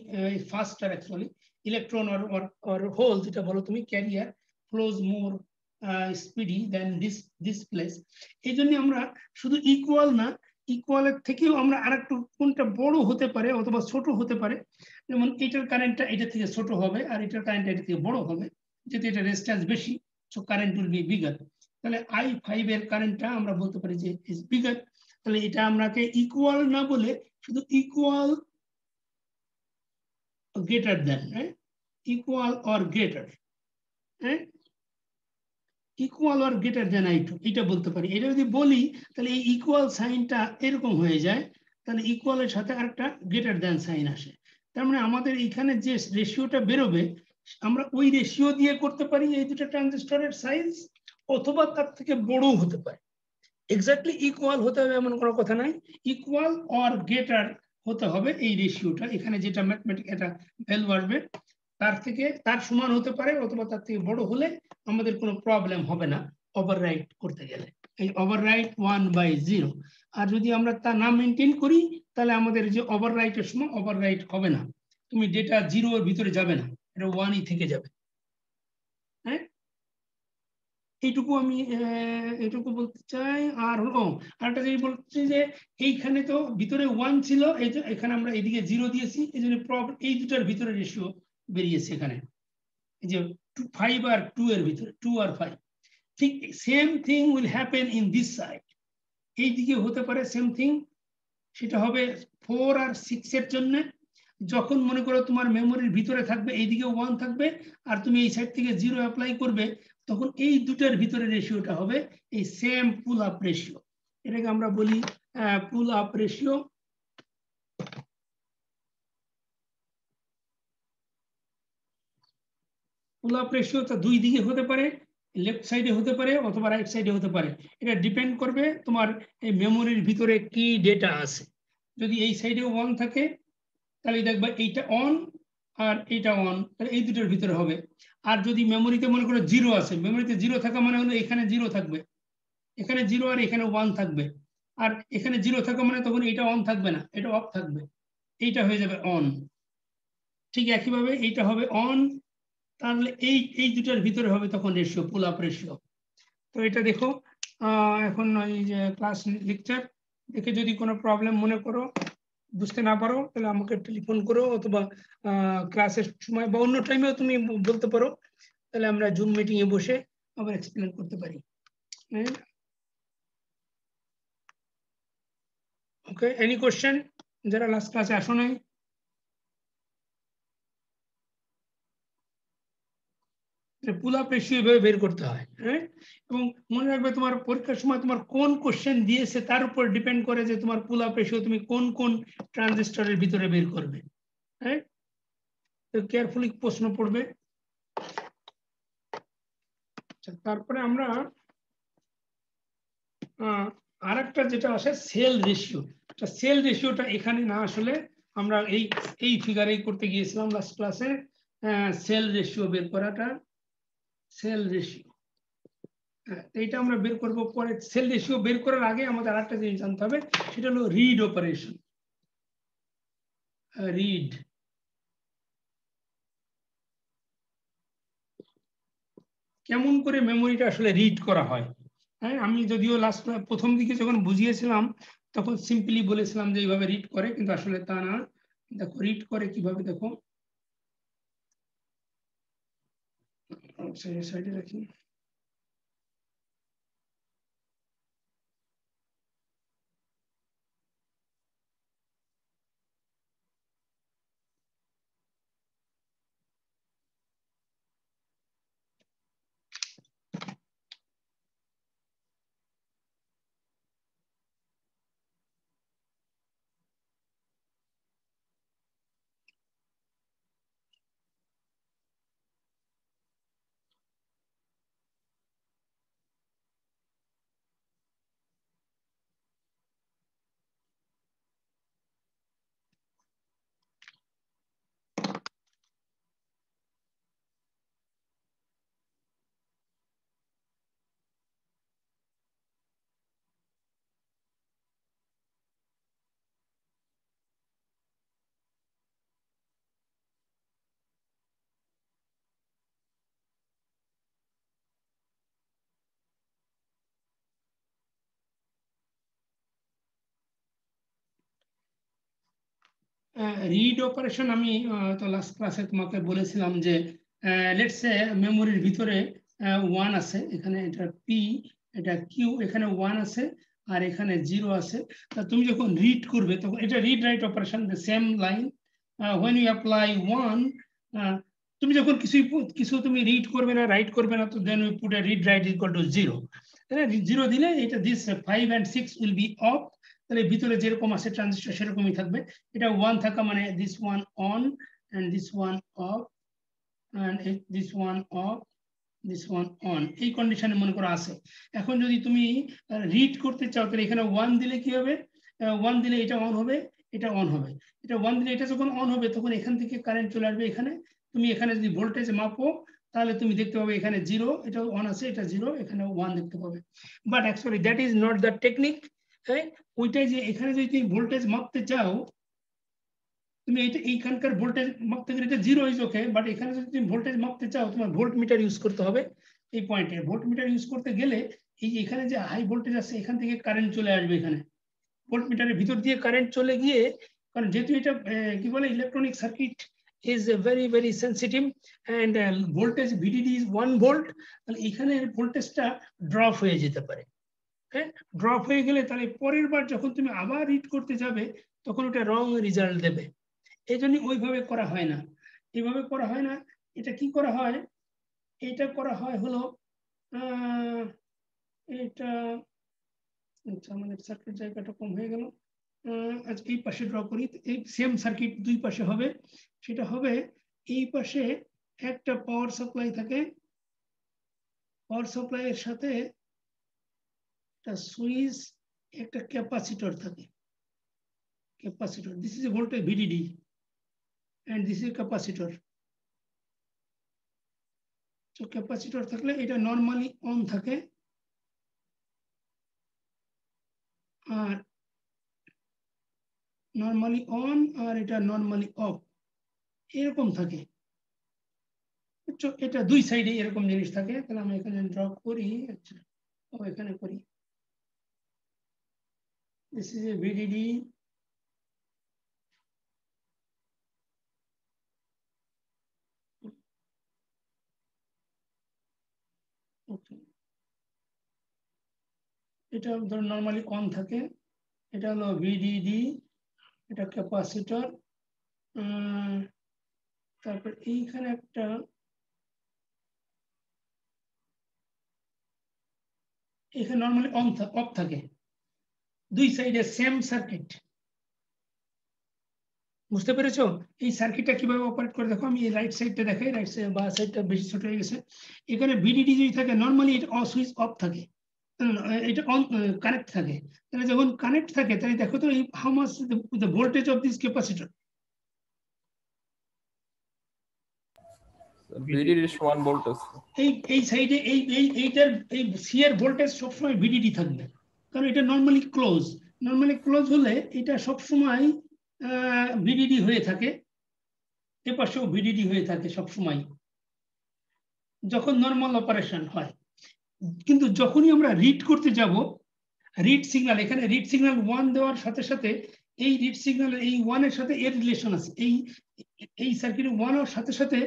faster, actually electron or hole যেটা বলো তুমি, carrier flows more speedy then this place. এই জন্য আমরা শুধু ইকুয়াল না, ইকুয়ালের থেকেও আমরা আরেকটু কোনটা বড় হতে পারে অথবা ছোট হতে পারে, যেমন এটার কারেন্টটা এটা থেকে ছোট হবে আর এটার কারেন্টটা এটা থেকে বড় হবে, যেহেতু এটা রেজিস্ট্যান্স বেশি, so current will be bigger. তাহলে I5 এর কারেন্টটা আমরা বলতে পারি যে ইজ বিগার। তাহলে এটা আমরাকে ইকুয়াল না বলে শুধু ইকুয়াল গ্রেটার দেন, হ্যাঁ, ইকুয়াল অর গ্রেটার, হ্যাঁ, equal or greater than I2, এটা বলতে পারি। এটা যদি বলি তাহলে এই ইকুয়াল সাইনটা এরকম হয়ে যায়, তাহলে ইকুয়ালের সাথে আরেকটা গ্রেটার দেন সাইন আসে। তার মানে আমাদের এখানে যে রেশিওটা বেরোবে, আমরা ওই রেশিও দিয়ে করতে পারি এই দুটো ট্রানজিস্টরের সাইজ, অথবা তার থেকে বড়ও হতে পারে। এক্স্যাক্টলি ইকুয়াল হতে হবে এমন কোনো কথা নাই, ইকুয়াল অর গ্রেটার হতে হবে এই রেশিওটা, এখানে যেটা ম্যাথমেটিক এটা ভ্যালু আসবে তার সমান হতে পারে, অথবা তার থেকে বড় হলে আমাদের কোনো প্রবলেম হবে না ওভাররাইট করতে গেলে। এই ওভাররাইট 1/0, আর যদি আমরা তা না মেনটেন করি, তাহলে আমাদের যে ওভাররাইটের সময় ওভাররাইট হবে না, তুমি ডেটা 0 এর ভিতরে যাবে না, এটা 1ই থেকে যাবে, হ্যাঁ। এইটুকু আমি এইটুকু বলতে চাই। আর আরেকটা জিনিস বলছি যে এইখানে তো ভিতরে 1 ছিল, এই যে এখানে আমরা এদিকে 0 দিয়েছি, এই জন্য এই দুটার ভিতরে রেশিও বেরিয়েছে এখানে, এই যে 5 আর 2 এর ভিতরে, 2 আর 5। ঠিক same thing will happen in this side, এই দিকে হতে পারে সেম থিং, সেটা হবে 4 আর 6 এর জন্য। যখন মনে করো তোমার মেমোরির ভিতরে থাকবে, এইদিকে 1 থাকবে, আর তুমি এই সাইড থেকে 0 অ্যাপ্লাই করবে, তখন এই দুটার ভিতরে রেশিওটা হবে এই সেম পুল আপ রেশিও। এটাকে আমরা বলি pull up ratio. Pull up ratio তো দুই দিকে হতে পারে, লেফট সাইডে হতে পারে অথবা রাইট সাইডে হতে পারে। এটা ডিপেন্ড করবে তোমার এই মেমোরির ভিতরে কি ডেটা আছে। যদি এই সাইডে 1 থাকে তাহলে দেখবা এইটা অন আর এইটা অন, তাহলে এই দুটোর ভিতরে হবে। আর যদি মেমোরিতে মনে করো 0 আছে, মেমোরিতে 0 থাকা মানে হলো এখানে 0 থাকবে, এখানে 0 আর এখানে 1 থাকবে। আর এখানে 0 থাকা মানে তখন এটা অন থাকবে না, এটা অফ থাকবে, এইটা হয়ে যাবে অন। ঠিক একইভাবে এইটা হবে অন, তাহলে এই এই দুটার ভিতরে হবে তখন রেশিও, পুল আপ রেশিও। তো এটা দেখো এখন এই যে ক্লাস লেকচার দেখে যদি কোনো প্রবলেম মনে করো, বুঝতে না পারো, তাহলে আমাকে টেলিফোন করো অথবা ক্লাসের সময় বা অন্য টাইমেও তুমি বলতে পারো, তাহলে আমরা জুম মিটিং এ বসে আবার এক্সপ্লেন করতে পারি। ওকে, এনি কোশ্চেন যারা লাস্ট ক্লাসে আসো নাই? পুল আপ রেশিও এভাবে বের করতে হয়, হ্যাঁ। এবং মনে রাখবে তোমার পরীক্ষার সময় তোমার কোন কোশ্চেন দিয়েছে তার উপর ডিপেন্ড করে যে তোমার পুল আপ রেশিও তুমি কোন কোন ট্রানজিস্টরের ভিতরে বের করবে, হ্যাঁ। তো কেয়ারফুলি প্রশ্ন পড়বে। তারপরে আমরা আরেকটা যেটা আসে সেল রেশিও। সেল রেশিওটা এখানে না আসলে আমরা এই ফিগারেই করতে গিয়েছিলাম লাস্ট ক্লাসে। সেল রেশিও বের করাটা, সেল রেশিও এইটা আমরা বের করব পরে। সেল রেশিও বের করার আগে আমাদের আরেকটা জিনিস জানতে হবে, সেটা হলো রিড অপারেশন। রিড, কেমন করে মেমোরিটা আসলে রিড করা হয়। হ্যাঁ, আমি যদিও লাস্ট প্রথম দিকে যখন বুঝিয়েছিলাম তখন সিম্পলি বলেছিলাম যে এইভাবে রিড করে, কিন্তু আসলে তা না। দেখো রিড করে কিভাবে, দেখো সাইডে রাখি। রিড অপারেশন আমি তো লাস্ট ক্লাসে তোমাকে বলেছিলাম যে লেটস সে মেমোরির ভিতরে 1 আছে, এখানে এটা পি, এটা কিউ, এখানে 1 আছে আর এখানে 0 আছে। তা তুমি যখন রিড করবে তখন এটা read write operation, the same line. When you apply 1, তুমি যখন কিছু তুমি রিড করবে না, রাইট করবে না, তো then we put a read write equal to 0। 0 দিলে এটা this 5 and 6 will be off, তাহলে ভিতরে যেরকম আছে ট্রানজিস্টর সেরকমই থাকবে। এটা 1 থাকা মানে this one on and this one off and this one off, this one on, এই কন্ডিশনে মনে করো আছে। এখন যদি তুমি রিড করতে চাও তাহলে এখানে 1 দিলে কি হবে, 1 দিলে এটা অন হবে, এটা অন হবে। এটা 1 দিলে এটা যখন অন হবে তখন এখান থেকে কারেন্ট চলে আসবে এখানে। তুমি এখানে যদি ভোল্টেজ মাপো তাহলে তুমি দেখতে পাবে এখানে 0, এটা অন আছে, এটা 0, এখানে 1 দেখতে পাবে। But actually that is not the technique. হ্যাঁ, ওইটাই যে এখানে যদি তুমি ভোল্টেজ মাপতে চাও, তুমি এইখানকার ভোল্টেজ মাপতে গেলে এটা 0 ইজ ওকে, বাট এখানে যদি তুমি ভোল্টেজ মাপতে চাও তোমার ভোল্ট মিটার ইউজ করতে হবে। এই পয়েন্টে ভোল্ট মিটার ইউজ করতে গেলে এখানে যে হাই ভোল্টেজ আছে এখান থেকে কারেন্ট চলে আসবে এখানে, ভোল্ট মিটারের ভিতর দিয়ে কারেন্ট চলে গিয়ে, কারণ যেহেতু এটা কি বলে electronic circuit is very very sensitive and voltage VDD is 1 volt, তাহলে এখানে ভোল্টেজটা ড্রপ হয়ে যেতে পারে। হ্যাঁ, ড্রপ হয়ে গেলে তাহলে পরের বার যখন তুমি আবার রিড করতে যাবে তখন ওটা রং রেজাল্ট দেবে। এই জন্য ওইভাবে করা হয় না, এইভাবে করা হয় না। এটা কি করা হয়, এটা করা হয় হলো এটা আচ্ছা আমাদের সার্কিট জায়গাটা কম হয়ে গেল। আচ্ছা এই পাশে ড্র করি, এই সেম সার্কিট দুই পাশে হবে। সেটা হবে এই পাশে একটা পাওয়ার সাপ্লাই থাকে, পাওয়ার সাপ্লাই এর সাথে একটা সুইচ, একটা ক্যাপাসিটর থাকে। Capacitor, this is a voltage VDD and this is a capacitor. So capacitor থাকলে এটা নরমালি অন থাকে আর নরমালি অন আর এটা নরমালি অফ এরকম থাকে। এটা দুই সাইডে এরকম জিনিস থাকে। তাহলে আমি এখানে ড্র করি। আচ্ছা ও এখানে করি। This is a VDD, okay. এটা ধর নরমালি অন থাকে। এটা হলো VDD, এটা ক্যাপাসিটর। তারপর এইখানে একটা এখানে নরমালি অন অফ থাকে। দুই সাইডে সেম সার্কিট। বুঝতে পেরেছো এই সার্কিটটা কিভাবে অপারেট করে? দেখো আমি এই রাইট সাইডটা দেখাই, রাইট সাইড বা সাইডটা বেশি ছোট হয়ে গেছে। এখানে ভিডিডি যদি থাকে নরমালি এটা সুইচ অফ থাকে, এটা অন কানেক্ট থাকে। তাহলে যখন কানেক্ট থাকে তাহলে দেখো তো how much the voltage of this capacitor. VDD সমান ভোল্টেজ। এই সাইডে এইটার এই সি এর ভোল্টেজ সবসময় ভিডিডি থাকবে, কারণ এটা নরমালি ক্লোজ। নরমালি ক্লোজ হলে এটা সবসময় ভিডিডি হয়ে থাকে, এ পাশেও ভিডিডি হয়ে থাকে সবসময় যখন নরমাল অপারেশন হয়। কিন্তু যখনই আমরা রিড করতে যাব, রিড সিগন্যাল, এখানে রিড সিগন্যাল 1 দেওয়ার সাথে সাথে এই রিড সিগন্যাল এই 1 এর সাথে এর রিলেশন আছে। এই সার্কিট 1 এর সাথে সাথে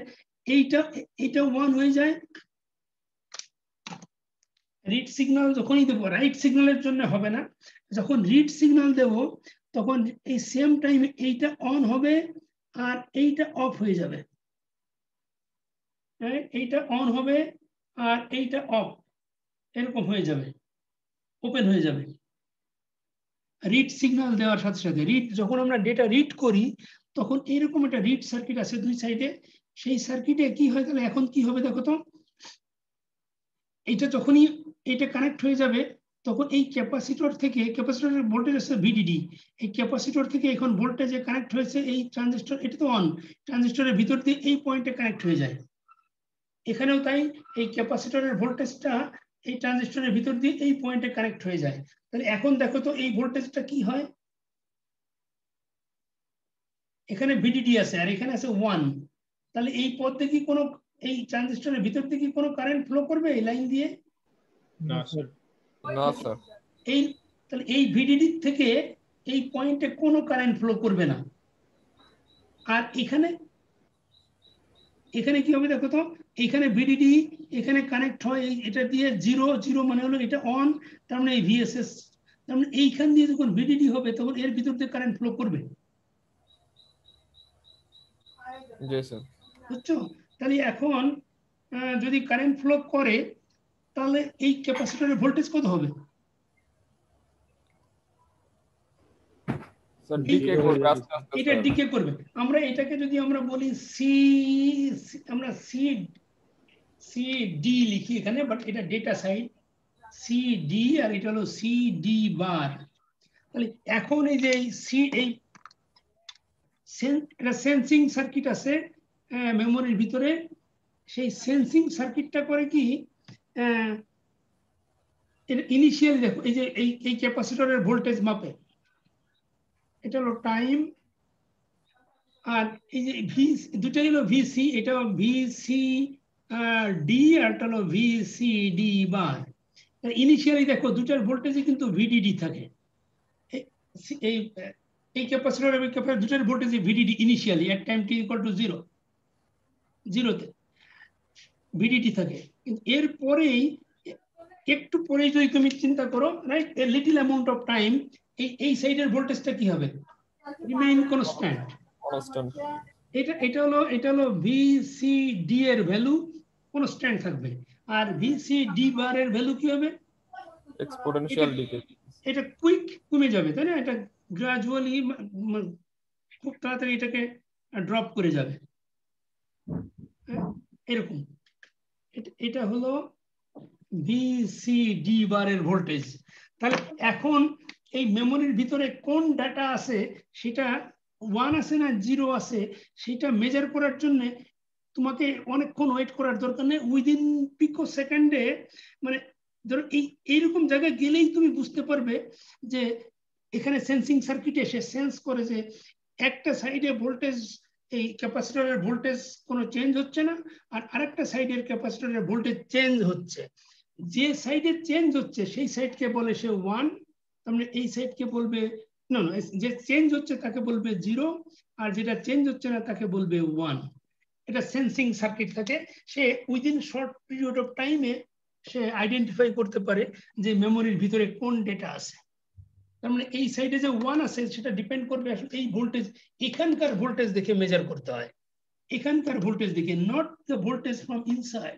এইটা 1 হয়ে যায়। রিড সিগন্যাল যখনই দেবো, রাইট সিগন্যালের জন্য হবে না, যখন রিড সিগন্যাল দেব তখন এই সেম টাইম এইটা অন হবে আর এইটা অফ হয়ে যাবে। এইটা অন হবে আর এইটা অফ এরকম হয়ে যাবে, ওপেন হয়ে যাবে রিড সিগন্যাল দেওয়ার সাথে সাথে। রিড যখন আমরা ডেটা রিড করি তখন এরকম একটা রিড সার্কিট আছে দুই সাইডে। সেই সার্কিটে কি হয় তাহলে এখন কি হবে দেখো তো, এইটা যখনই এটা কানেক্ট হয়ে যাবে তখন এই ক্যাপাসিটর থেকে, ক্যাপাসিটরের ভোল্টেজ আছে ভিডিডি, এই ক্যাপাসিটর থেকে এখন ভোল্টেজে কানেক্ট হয়েছে এই ট্রানজিস্টর, এটা তো অন, ট্রানজিস্টরের ভিতর দিয়ে এই পয়েন্টে কানেক্ট হয়ে যায়। এখানেও তাই, এই ক্যাপাসিটরের ভোল্টেজটা এই ট্রানজিস্টরের ভিতর দিয়ে এই পয়েন্টে কানেক্ট হয়ে যায়। তাহলে এখন দেখো তো এই ভোল্টেজটা কি হয়, এখানে ভিডিডি আছে আর এখানে আছে 1। তাহলে এই পথ দিয়ে কি কোনো, এই ট্রানজিস্টরের ভিতর দিয়ে কি কোনো কারেন্ট ফ্লো করবে এই লাইন দিয়ে? না স্যার। না স্যার। এই তাহলে এই ভিডিডি থেকে এই পয়েন্টে কোনো কারেন্ট ফ্লো করবে না। আর এখানে কি হবে দেখো তো, এখানে ভিডিডি এখানে কানেক্ট হয় এটা দিয়ে 0 0 মানে হলো এটা অন, তার মানে এই ভিএসএস, তার মানে এইখান দিয়ে যখন ভিডিডি হবে তখন এর ভিতর দিয়ে কারেন্ট ফ্লো করবে। জি স্যার। বুঝছো? তাহলে এখন যদি কারেন্ট ফ্লো করে তাহলে এই ক্যাপাসিটরের ভোল্টেজ কত হবে? স্যার ডিকে করবে আস্তে আস্তে। এটা ডিকে করবে। আমরা এটাকে যদি আমরা বলি সি, আমরা সি ডি লিখি এখানে, বাট এটা ডেটা সাইড সি ডি আর এটা হলো সি ডি বার। তাহলে এখন এই যে সি এই সেন্সিং সার্কিট আছে মেমোরির ভিতরে, সেই সেন্সিং সার্কিটটা করে কি ইনিশিয়ালি দেখো এই যে এই ক্যাপাসিটরের ভোল্টেজ মাপে, এটা হলো টাইম আর এই যে ভি দুটাই হলো ভিসি, এটা ভিসি ডি আর এটা হলো ভিসি ডি বার। ইনিশিয়ালি দেখো দুটার ভোল্টেজে কিন্তু ভিডিডি থাকে। এই ক্যাপাসিটর এবং ক্যাপাসিটর দুটার voltage VDD initially at time T equal to 0 0 তে ভিডিডি থাকে। কিন্তু এর পরেই একটু পরে যদি তুমি চিন্তা করো, right, a little amount of time এই সাইডের ভোল্টেজটা কি হবে? Remain constant. কনস্ট্যান্ট। এটা হলো ভিসিডি এর ভ্যালু কনস্ট্যান্ট থাকবে, আর ভিসিডি বার এর ভ্যালু কি হবে? Exponential decay. এটা কুইক কমে যাবে, তাই না? এটা গ্রাজুয়ালি খুব তাড়াতাড়ি এটাকে ড্রপ করে যাবে। হ্যাঁ, এরকম। এটা হলো BCD বারের ভোল্টেজ। তাহলে এখন এই মেমোরির ভিতরে কোন ডাটা আছে সেটা 1 আছে না 0 আছে সেটা মেজার করার জন্য তোমাকে অনেকক্ষণ ওয়েট করার দরকার নেই। উইদিন পিকো সেকেন্ডে, মানে ধরো এইরকম জায়গায় গেলেই তুমি বুঝতে পারবে যে এখানে সেন্সিং সার্কিট এসে সেন্স করে যে একটা সাইডে ভোল্টেজ, এই ক্যাপাসিটরের ভোল্টেজ কোনো চেঞ্জ হচ্ছে না, আর আরেকটা সাইডের ক্যাপাসিটরের ভোল্টেজ চেঞ্জ হচ্ছে। যে সাইডে চেঞ্জ হচ্ছে সেই সাইডকে বলে সে 1, তার মানে এই সাইডকে বলবে না, যে চেঞ্জ হচ্ছে তাকে বলবে 0, আর যেটা চেঞ্জ হচ্ছে না তাকে বলবে 1। এটা সেন্সিং সার্কিট থাকে, সে উইদিন শর্ট পিরিয়ড অফ টাইমে সে আইডেন্টিফাই করতে পারে যে মেমোরির ভিতরে কোন ডেটা আছে। তার মানে এই সাইডে যে 1 আছে সেটা ডিপেন্ড করবে আসলে এই ভোল্টেজ, এখানকার ভোল্টেজ দেখে মেজার করতে হয়, এখানকার ভোল্টেজ দেখে, not the voltage from inside.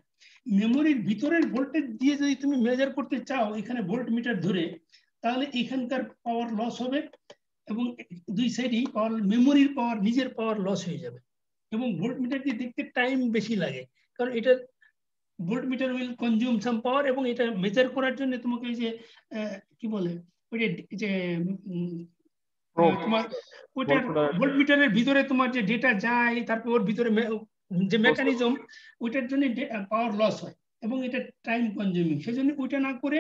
মেমোরির ভিতরের ভোল্টেজ দিয়ে যদি তুমি মেজার করতে চাও এখানে ভোল্ট মিটার ধরে, তাহলে এখানকার পাওয়ার লস হবে এবং দুই সাইডেই পাওয়ার, মেমোরির পাওয়ার, নিজের পাওয়ার লস হয়ে যাবে। এবং ভোল্ট মিটার দিয়ে দেখতে টাইম বেশি লাগে, কারণ এটা ভোল্ট মিটার উইল কনজিউম সাম পাওয়ার, এবং এটা মেজার করার জন্য তোমাকে যে কি বলে ওইটা যে তোমার ওইটার ভোল্ট মিটারের ভিতরে তোমার যে ডেটা যায়, তারপর ওর ভিতরে যে মেকানিজম, ওইটার জন্য পাওয়ার লস হয় এবং এটা টাইম কনজিউমিং। সেজন্য ওইটা না করে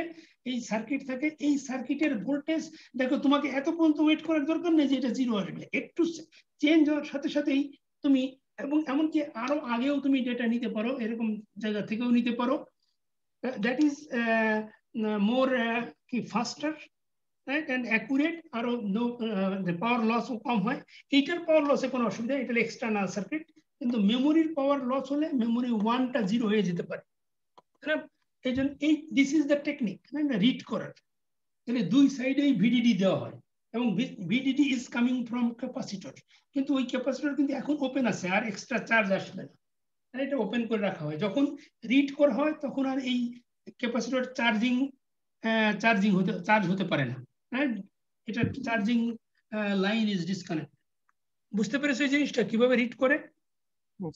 এই সার্কিট থাকে, এই সার্কিটের ভোল্টেজ দেখো তোমাকে এত পর্যন্ত ওয়েট করার দরকার নেই যে এটা 0 আসবে, একটু চেঞ্জ হওয়ার সাথে সাথেই তুমি, এবং এমনকি আরো আগেও তুমি ডেটা নিতে পারো, এরকম জায়গা থেকেও নিতে পারো। দ্যাট ইজ মোর কি ফাস্টার and accurate, আরো পাওয়ার লস কম হয়। এইটার পাওয়ার লসে কোনো অসুবিধা, এটা এক্সটার্নাল সার্কিট, কিন্তু মেমোরির পাওয়ার লস হলে মেমোরি 1টা 0 হয়ে যেতে পারে। এই জন্য এই this is the technique read করার। তাহলে দুই সাইডেই ভিডিডি দেওয়া হয় এবং VDD is coming from capacitor, কিন্তু ওই ক্যাপাসিটর কিন্তু এখন ওপেন আছে, আর এক্সট্রা চার্জ আসবে না, এটা ওপেন করে রাখা হয়। যখন রিড করা হয় তখন আর এই ক্যাপাসিটর চার্জ হতে পারে না, এটা চার্জিং লাইন ইজ ডিসকানেক্ট। বুঝতে পেরেছো এই জিনিসটা কিভাবে রিড করে?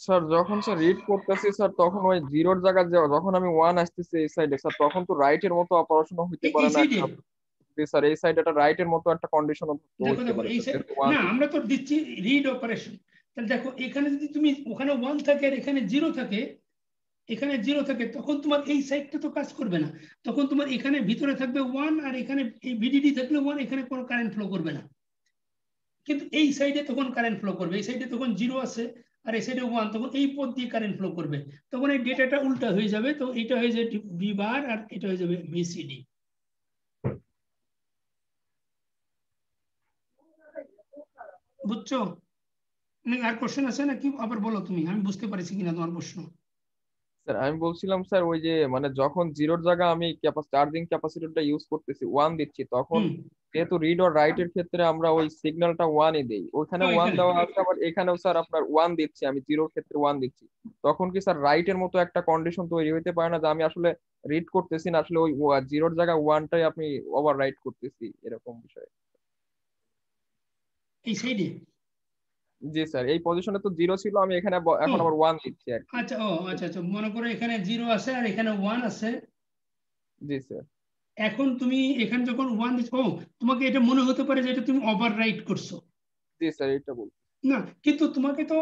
স্যার যখন স্যার রিড করতেছি স্যার, তখন ওই জিরোর জায়গায় যখন আমি 1 আসতেছি এই সাইডে স্যার, তখন তো রাইটের মতো অপারেশন হইতে পারে এই না সাইডে স্যার। এই সাইডে একটা রাইটের মতো একটা কন্ডিশন দেখো হইতে দেখো পারে এই স্যার, সাইড না, আমরা তো দিচ্ছি রিড অপারেশন। তাহলে দেখো এখানে যদি তুমি ওখানে 1 থাকে আর এখানে 0 থাকে, এখানে 0 থাকে, তখন তোমার এই সাইডটা তো কাজ করবে না, তখন তোমার এখানে ভিতরে থাকবে 1 আর এখানে এই ভিডিডি থাকলে 1, এখানে কোনো কারেন্ট ফ্লো করবে না। কিন্তু এই সাইডে তখন কারেন্ট ফ্লো করবে, এই সাইডে তখন 0 আছে আর এই সাইডে 1, তখন এই পথ দিয়ে কারেন্ট ফ্লো করবে, তখন এই ডেটাটা উল্টা হয়ে যাবে, তো এটা হয়ে যাবে বি বার আর এটা হয়ে যাবে বিসিডি। বুঝছো? আর কোশ্চেন আছে নাকি, আবার বলো তুমি, আমি বুঝতে পারছি কিনা তোমার প্রশ্ন। স্যার আমি বলছিলাম স্যার, ওই যে মানে যখন জিরোর জায়গা আমি চার্জিং ক্যাপাসিটরটা ইউজ করতেছি 1 দিচ্ছি, তখন হুম, যেহেতু রিড অর রাইট এর ক্ষেত্রে আমরা ওই সিগন্যালটা 1-ই দেই, ওখানে 1 এখানে দেওয়া আছে, আবার এখানেও স্যার আপনার 1 দিচ্ছি, আমি জিরোর ক্ষেত্রে 1 দিচ্ছি, তখন কি স্যার রাইটের মতো একটা কন্ডিশন তৈরি হইতে পারে না যে আমি আসলে রিড করতেছি না, আসলে ওই জিরোর জায়গায় 1টাই আপনি ওভার রাইট করতেছি, এরকম বিষয়? এই সাইডে। জি স্যার, এই পজিশনে তো 0 ছিল, আমি এখানে ও এখন আবার 1 দিচ্ছি আর কি। আচ্ছা, ও আচ্ছা আচ্ছা, মনে করো এখানে 0 আছে আর এখানে 1 আছে। জি স্যার। এখন তুমি এখানে যখন 1 দিচ্ছ, ও তোমাকে এটা মনে হতে পারে যে এটা তুমি ওভার রাইট করছো। জি স্যার, এটা বল। না, কিন্তু তোমাকে তো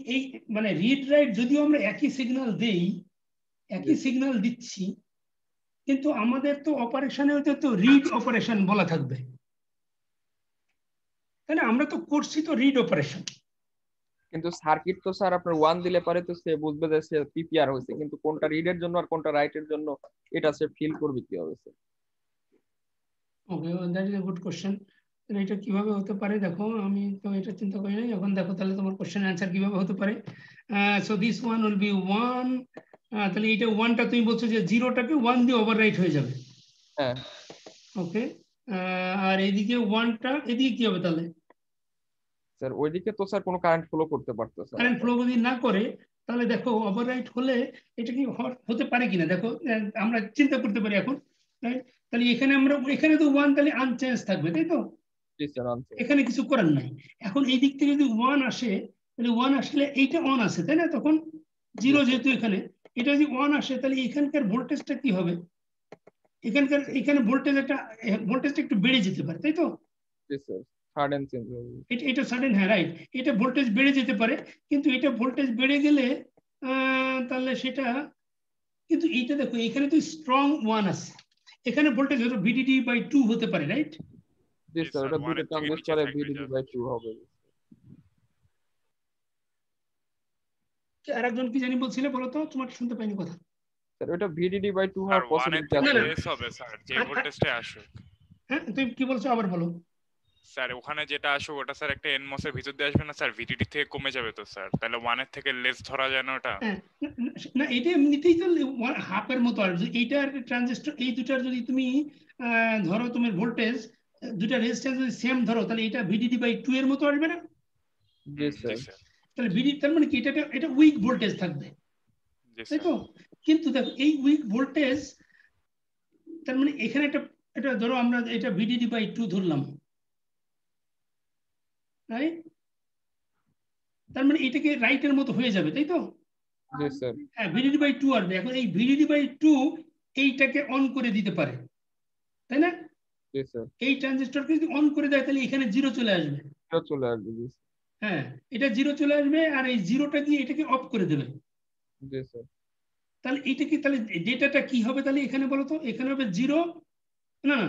এই মানে রিড রাইট যদিও আমরা একই সিগন্যাল দেই, জি একই সিগন্যাল দিচ্ছি, কিন্তু আমাদের তো অপারেশনে তো রিড অপারেশন বলা থাকবে, তাই না? আমরা তো করছি তো রিড অপারেশন। কিন্তু সার্কিট তো স্যার আপনার 1 দিলে পারে তো সে বুঝবে যে সে পিপিআর হয়েছে, কিন্তু কোনটা রিডের জন্য আর কোনটা রাইটের জন্য এটা সে ফিল করবে কিভাবে sir? Okay, that is a good question. এটা কিভাবে হতে পারে দেখো, আমি তো এটা চিন্তা করি নাই, এখন দেখো তাহলে তোমার কোশ্চেন অ্যান্সার কিভাবে হতে পারে। So this one will be 1, তাহলে এটা 1টা তুমি বলছো যে 0টাকে 1 দিয়ে ওভাররাইট হয়ে যাবে। হ্যাঁ ওকে, আর এইদিকে 1টা এদিকে কি হবে তাহলে? স্যার, ওইদিকে তো স্যার কোনো কারেন্ট ফ্লো করতে পারতো স্যার কারেন্ট আপনার। ফ্লো যদি না করে, তাহলে দেখো ওভাররাইট হলে এটা কি হতে পারে কিনা দেখো, আমরা চিন্তা করতে পারি এখন। তাহলে তাহলে এখানে আমরা এখানে তো 1 তাহলে আনচেঞ্জ থাকবে, তাই তো? জি স্যার আনসার। এখানে কিছু করার নাই। এখন এই দিক থেকে যদি 1 আসে, তাহলে 1 আসলে এইটা অন আছে, তাই না? তখন 0 যেহেতু এখানে, এটা যদি 1 আসে তাহলে এখানকার ভোল্টেজটা কি হবে? এখানে ভোল্টেজটা একটু বেড়ে যেতে পারে, তাই তো? জি স্যার সাডেন চেঞ্জ হবে। এটা সাডেন, হ্যাঁ রাইট, এটা ভোল্টেজ বেড়ে যেতে পারে। কিন্তু এটা ভোল্টেজ বেড়ে গেলে তাহলে সেটা, কিন্তু এইটা দেখো এখানে তো স্ট্রং 1 আছে, এখানে ভোল্টেজ হয়তো VDD/2 হতে পারে, রাইট? জি স্যার ওটা দুটো ট্রানজিস্টরে VDD/2 হবে। আর একজন কি জানি বলছিলে, বলো তো, তোমার শুনতে পাইনি কথা। স্যার ওটা VDD/2 আর হওয়ার 1 এর পসিবিলিটি থেকে না, আছে। না। লেস হবে স্যার, যে আর- ভোল্টেজটা আসুক। হ্যাঁ, তুমি কি বলছো আবার বলো। স্যার ওখানে যেটা আসুক ওটা স্যার একটা এনমস এর ভিতর দিয়ে আসবে না স্যার, ভিডিডি থেকে কমে যাবে তো স্যার, তাহলে 1 এর থেকে লেস ধরা যায় না ওটা? হ্যাঁ, না এটা এমনিতেই তো হাফের মতো আর এইটার ট্রানজিস্টর, এই দুটার যদি তুমি ধরো তোমার ভোল্টেজ, দুটা রেজিস্ট্যান্স যদি সেম ধরো, তাহলে এটা VDD/2 এর মতো আসবে না? জি জি স্যার। স্যার। তাহলে তার মানে কি এটা উইক ভোল্টেজ থাকবে, জি তাই স্যার। তো? কিন্তু দেখো এই উইক ভোল্টেজ, তার মানে এখানে এটা ধরো আমরা এটা VDD/2 ধরলাম, রাইট? তার মানে এটাকে রাইটের মতো হয়ে যাবে, তাই তো? জি স্যার। হ্যাঁ, VDD/2 আসবে। এখন এই VDD/2 এইটাকে অন করে দিতে পারে, তাই না? জি স্যার। এই ট্রানজিস্টরকে যদি অন করে দেয় তাহলে এখানে 0 চলে আসবে। এটা চলে আসবে। জি হ্যাঁ, এটা 0 চলে আসবে, আর এই 0টা দিয়ে এটাকে অফ করে দেবে। জি স্যার। তাহলে এটা কি, তাহলে ডেটাটা কি হবে তাহলে এখানে বলো তো? এখানে হবে 0, না না,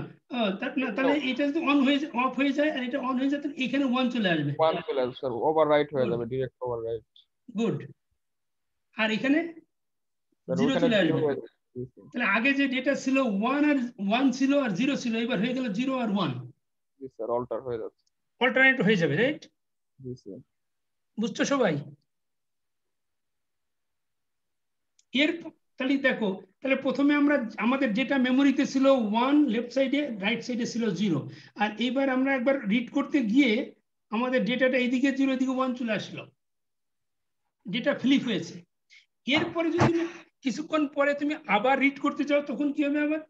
না, তাহলে এটা যদি অন হয়ে অফ হয়ে যায় আর এটা অন হয়ে যায়, তাহলে এখানে 1 চলে আসবে। 1 চলে আসবে স্যার, ওভাররাইট হয়ে গুড, যাবে, ডিরেক্ট ওভাররাইট। গুড। আর এখানে স্যার 0 ওখানে চলে 0 আসবে। হয়ে যাবে। জি স্যার। তাহলে আগে যে ডেটা ছিল 1 ছিল আর 0 ছিল, এবার হয়ে গেল 0 আর 1, জি স্যার অল্টার হয়ে যাচ্ছে। অল্টারনেট হয়ে যাবে, রাইট? জি স্যার। বুঝছো সবাই? এর তাহলে দেখো, তাহলে প্রথমে আমরা আমাদের যেটা মেমোরিতে ছিল 1 লেফট সাইডে, রাইট সাইডে ছিল 0, আর এইবার আমরা একবার রিড করতে গিয়ে আমাদের ডেটাটা এইদিকে 0 এদিকে 1 চলে আসলো, ডেটা ফ্লিপ হয়েছে। এরপরে যদি তুমি কিছুক্ষণ পরে তুমি আবার রিড করতে চাও, তখন কি হবে আবার?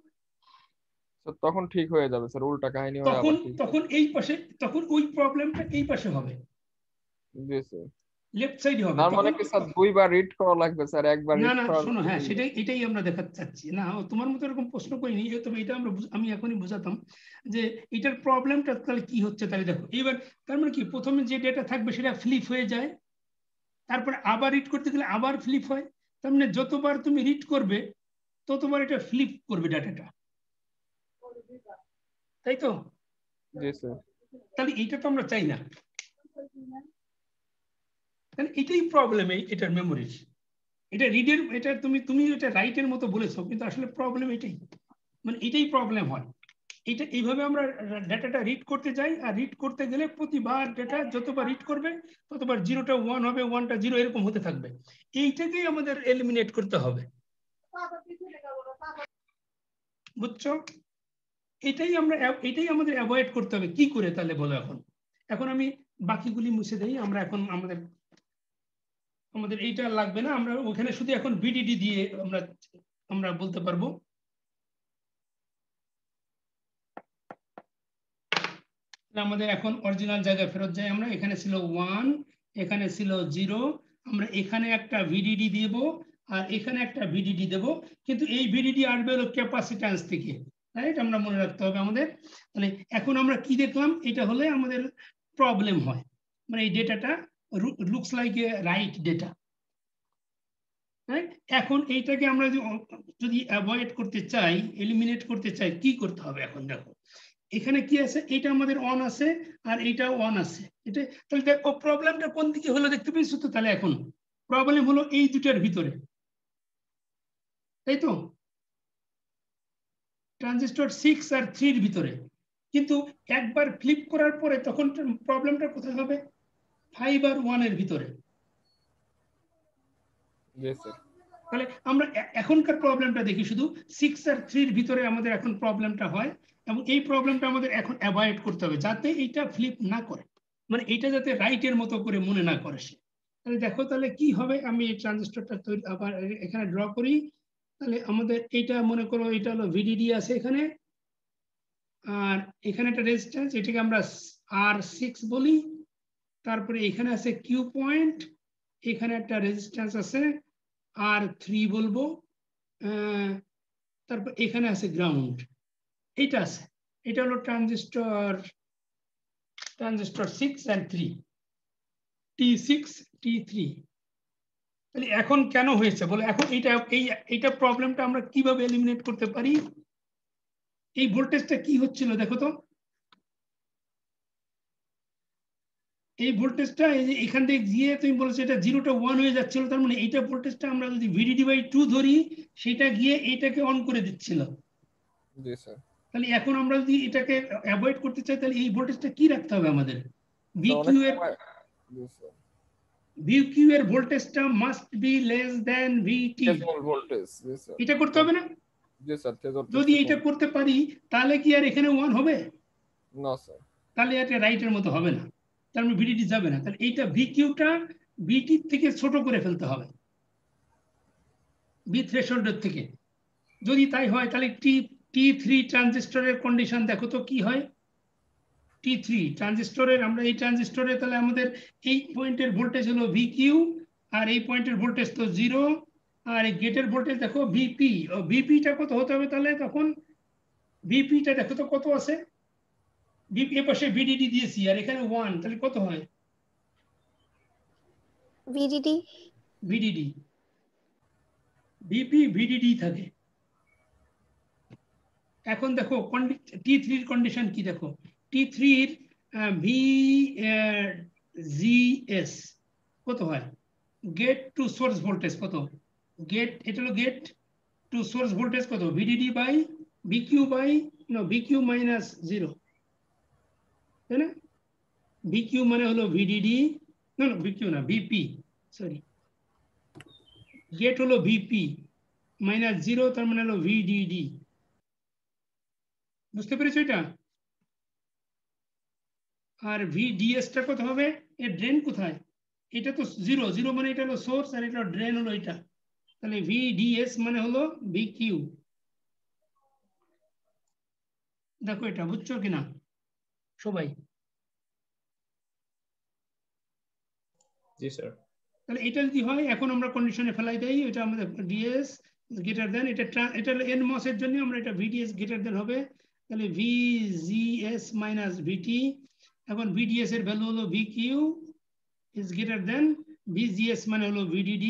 স্যার তখন ঠিক হয়ে যাবে স্যার, উল্টা কাহিনী হয়ে তখন আবার ঠিক হবে। তখন এই পাশে, তখন ওই প্রবলেমটা এই পাশে হবে, জি স্যার। লেফট সাইডে হবে তার মানে তখন। কি স্যার দুইবার রিড করা লাগবে স্যার, একবার না রিড না, করার শোনো, হ্যাঁ পরে? এটাই আমরা দেখাতে চাচ্ছি না, তোমার মতো এরকম প্রশ্ন করিনি, তবে এটা আমি এখনই বোঝাতাম যে এটার প্রবলেমটা তাহলে কি হচ্ছে। তাহলে দেখো এইবার, তার মানে কি, প্রথমে যে ডেটা থাকবে সেটা ফ্লিপ হয়ে যায়, তারপরে আবার রিড করতে গেলে আবার ফ্লিপ হয়। তার মানে যতবার তুমি রিড করবে ততবার এটা ফ্লিপ করবে ডাটাটা, তাই তো? জি স্যার। তাহলে এইটা তো আমরা চাই না, তাহলে এটাই প্রবলেম এটার মেমোরির। এটা রিডের, এটা তুমি এটা রাইটের মতো বলেছো, কিন্তু আসলে প্রবলেম এটাই, মানে এটাই প্রবলেম হয়। এটা এইভাবে আমরা ডাটাটা রিড করতে যাই, আর রিড করতে গেলে প্রতিবার ডেটা যতবার রিড করবে ততবার 0টা 1 হবে, 1টা 0, এরকম হতে থাকবে। এইটাকেই আমাদের এলিমিনেট করতে হবে, বুঝছো? এটাই আমাদের অ্যাভয়েড করতে হবে। কি করে তাহলে বলো? এখন আমি বাকিগুলি মুছে দেই। আমরা এখন আমাদের এইটা লাগবে না, আমরা ওখানে শুধু এখন VDD দিয়ে আমরা বলতে পারবো। আমাদের এখন অরিজিনাল জায়গায় ফেরত যাই আমরা। এখানে ছিল 1, এখানে ছিল 0, আমরা এখানে একটা VDD দেব আর এখানে একটা VDD দেব, কিন্তু এই VDD আসবে হলো ক্যাপাসিট্যান্স থেকে, রাইট? আমরা মনে রাখতে হবে আমাদের। তাহলে এখন আমরা কি দেখলাম, এটা হলে আমাদের প্রবলেম হয়, মানে এই ডেটাটা looks like a write data, right? এখন এইটাকে আমরা যদি অ্যাভয়েড করতে চাই, এলিমিনেট করতে চাই, কি করতে হবে? এখন দেখো এখানে কি আছে, এটা আমাদের অন আছে আর এইটাও অন আছে, এটা তাহলে দেখো প্রবলেমটা কোন দিকে হলো দেখতে পেয়েছো তো? তাহলে এখন প্রবলেম হলো এই দুটার ভিতরে, তাই তো? ট্রানজিস্টর 6 আর 3 এর ভিতরে। কিন্তু একবার ফ্লিপ করার পরে তখন প্রবলেমটা কোথায় হবে? 5 আর 1 এর ভিতরে। জি স্যার। তাহলে আমরা এখনকার প্রবলেমটা দেখি, শুধু 6 আর 3 এর ভিতরে আমাদের এখন প্রবলেমটা হয়, এবং এই প্রবলেমটা আমাদের এখন অ্যাভয়েড করতে হবে যাতে এইটা ফ্লিপ না করে, মানে এইটা যাতে রাইটের মতো করে মনে না করে সে। তাহলে দেখো তাহলে কি হবে, আমি এই ট্রানজিস্টরটা আবার এখানে ড্র করি। তাহলে আমাদের এইটা মনে করো, এটা হলো VDD আছে এখানে, আর এখানে একটা রেজিস্ট্যান্স, এটাকে আমরা R6 বলি। তারপরে এখানে আছে কিউ পয়েন্ট, এখানে একটা রেজিস্ট্যান্স আছে R3 বলবো, তারপর এখানে আছে গ্রাউন্ড, এটা আছে, এটা হলো ট্রানজিস্টর 6 and 3, T6 T3। তাহলে এখন কেন হয়েছে বলে, এখন এইটা প্রবলেমটা আমরা কিভাবে এলিমিনেট করতে পারি? এই ভোল্টেজটা কি হচ্ছিল দেখো তো, এই ভোল্টেজটা এখান থেকে গিয়ে তুমি বলেছো এটা 0টা 1 হয়ে যাচ্ছিল, তার মানে এইটা ভোল্টেজটা আমরা যদি VDD/2 ধরি, সেটা গিয়ে এইটাকে অন করে দিচ্ছিল। জি স্যার। তাহলে এখন আমরা যদি এটাকে অ্যাভয়েড করতে চাই, তাহলে এই ভোল্টেজটা কি রাখতে হবে আমাদের? VQ এর ভোল্টেজটা must be less than VT। Voltage, জি স্যার। এটা করতে হবে না? জি স্যার। যদি এটা করতে পারি তাহলে কি আর এখানে 1 হবে? না স্যার। তাহলে এটা রাইটের মতো হবে না, তার মানে VDD যাবে না। তাহলে এইটা VQটা VT থেকে ছোট করে ফেলতে হবে, V থ্রেশহোল্ডের থেকে। যদি তাই হয় তাহলে T3 ট্রানজিস্টরের কন্ডিশন দেখো তো কি হয়। T3 ট্রানজিস্টরের, আমরা এই ট্রানজিস্টরে তাহলে আমাদের এই পয়েন্টের ভোল্টেজ হলো VQ, আর এই পয়েন্টের ভোল্টেজ তো 0, আর এই গেটের ভোল্টেজ দেখো VP। ও VPটা কত হতে হবে তাহলে? তখন VPটা দেখো তো কত আছে, VP এর পাশে VDD দিয়েছি আর এখানে 1, তাহলে কত হয়? VDD VP VDD থাকে। এখন দেখো T3 এর কন্ডিশন কি দেখো, T3 এর VGS কত হয়? গেট টু সোর্স ভোল্টেজ কত? গেট, এটা হলো গেট টু সোর্স ভোল্টেজ কত? VDD/VQ VQ মাইনাস 0, তাই না? VQ মানে হলো VDD, না VQ না, VP, সরি, গেট হলো VP মাইনাস 0, তার মানে হলো VDD। বুঝতে পেরেছো এটা? আর VDS-টা কত হবে? এর ড্রেন কোথায়? এটা তো 0 মানে এটা হলো সোর্স, আর এটা ড্রেন হলো এটা, তাহলে VDS মানে হলো VQ। দেখো এটা বুঝছো কিনা সবাই? জি স্যার। তাহলে এটা যদি হয়, এখন আমরা কন্ডিশনে ফেলাই দেই, এটা আমাদের DS গ্রেটার দেন, এটা হলো NMOS এর জন্য আমরা এটা VDS গ্রেটার দেন হবে, তাহলে VGS মাইনাস VT। এখন VDS এর ভ্যালু হলো VQ is greater than VGS মানে হলো VDD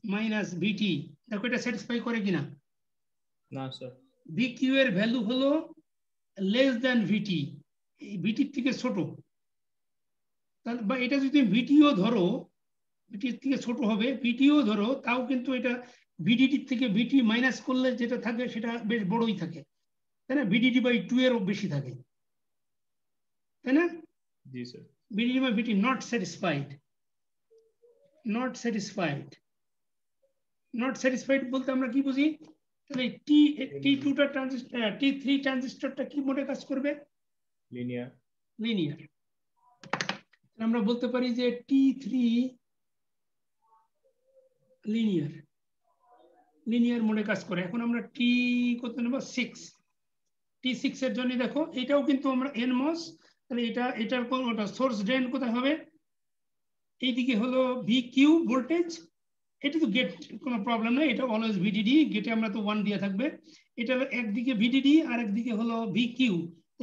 মাইনাস VT। দেখো এটা স্যাটিসফাই করে কিনা? না স্যার। VQ এর ভ্যালু হলো লেস দ্যান VT, VT থেকে ছোট। তাহলে বা এটা যদি VTও ধরো, VT থেকে ছোট হবে, VTও ধরো, তাও কিন্তু এটা VDD থেকে VT মাইনাস করলে যেটা থাকে সেটা বেশ বড়ই থাকে, তাই না? VDD/2 এরও বেশি থাকে, তাই না? জি sir. VDD/VT not satisfied, not satisfied, not satisfied বলতে আমরা কি বুঝি? তাহলে T2টা ট্রানজিস্টর, T3 ট্রানজিস্টরটা কি মোডে কাজ করবে? লিনিয়ার। আমরা বলতে পারি যে T3 লিনিয়ার মোডে কাজ করে। এখন আমরা কত নেব? 6। T6 এর জন্য দেখো এটাও কিন্তু আমরা NMOS, তাহলে এটার কোনটা সোর্স ড্রেন কোথায় হবে? এইদিকে হলো VQ ভোল্টেজ, এটা তো গেট কোনো প্রবলেম নাই, এটা অলওয়েজ VDD, গেটে আমরা তো 1 দিয়ে থাকবে। এটা একদিকে VDD আর একদিকে হলো VQ,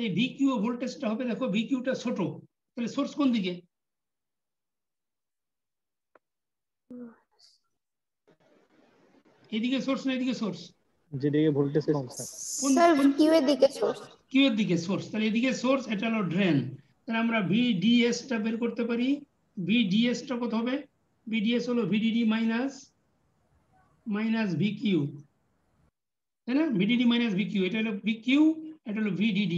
এই VQ ভোল্টেজটা হবে, দেখো VQটা ছোট, তাহলে সোর্স কোন দিকে? এদিকে সোর্স না এদিকে সোর্স? যেদিকে ভোল্টেজ কম স্যার কিউ এর দিকে সোর্স। কিউ এর দিকে সোর্স, তাহলে এদিকে সোর্স, এটা হলো ড্রেন। তাহলে আমরা VDS টা বের করতে পারি। VDS টা কত হবে? VDS হলো VDD মাইনাস VQ, তাই না? VDD মাইনাস VQ, এটা হলো VQ, এটা হলো VDD,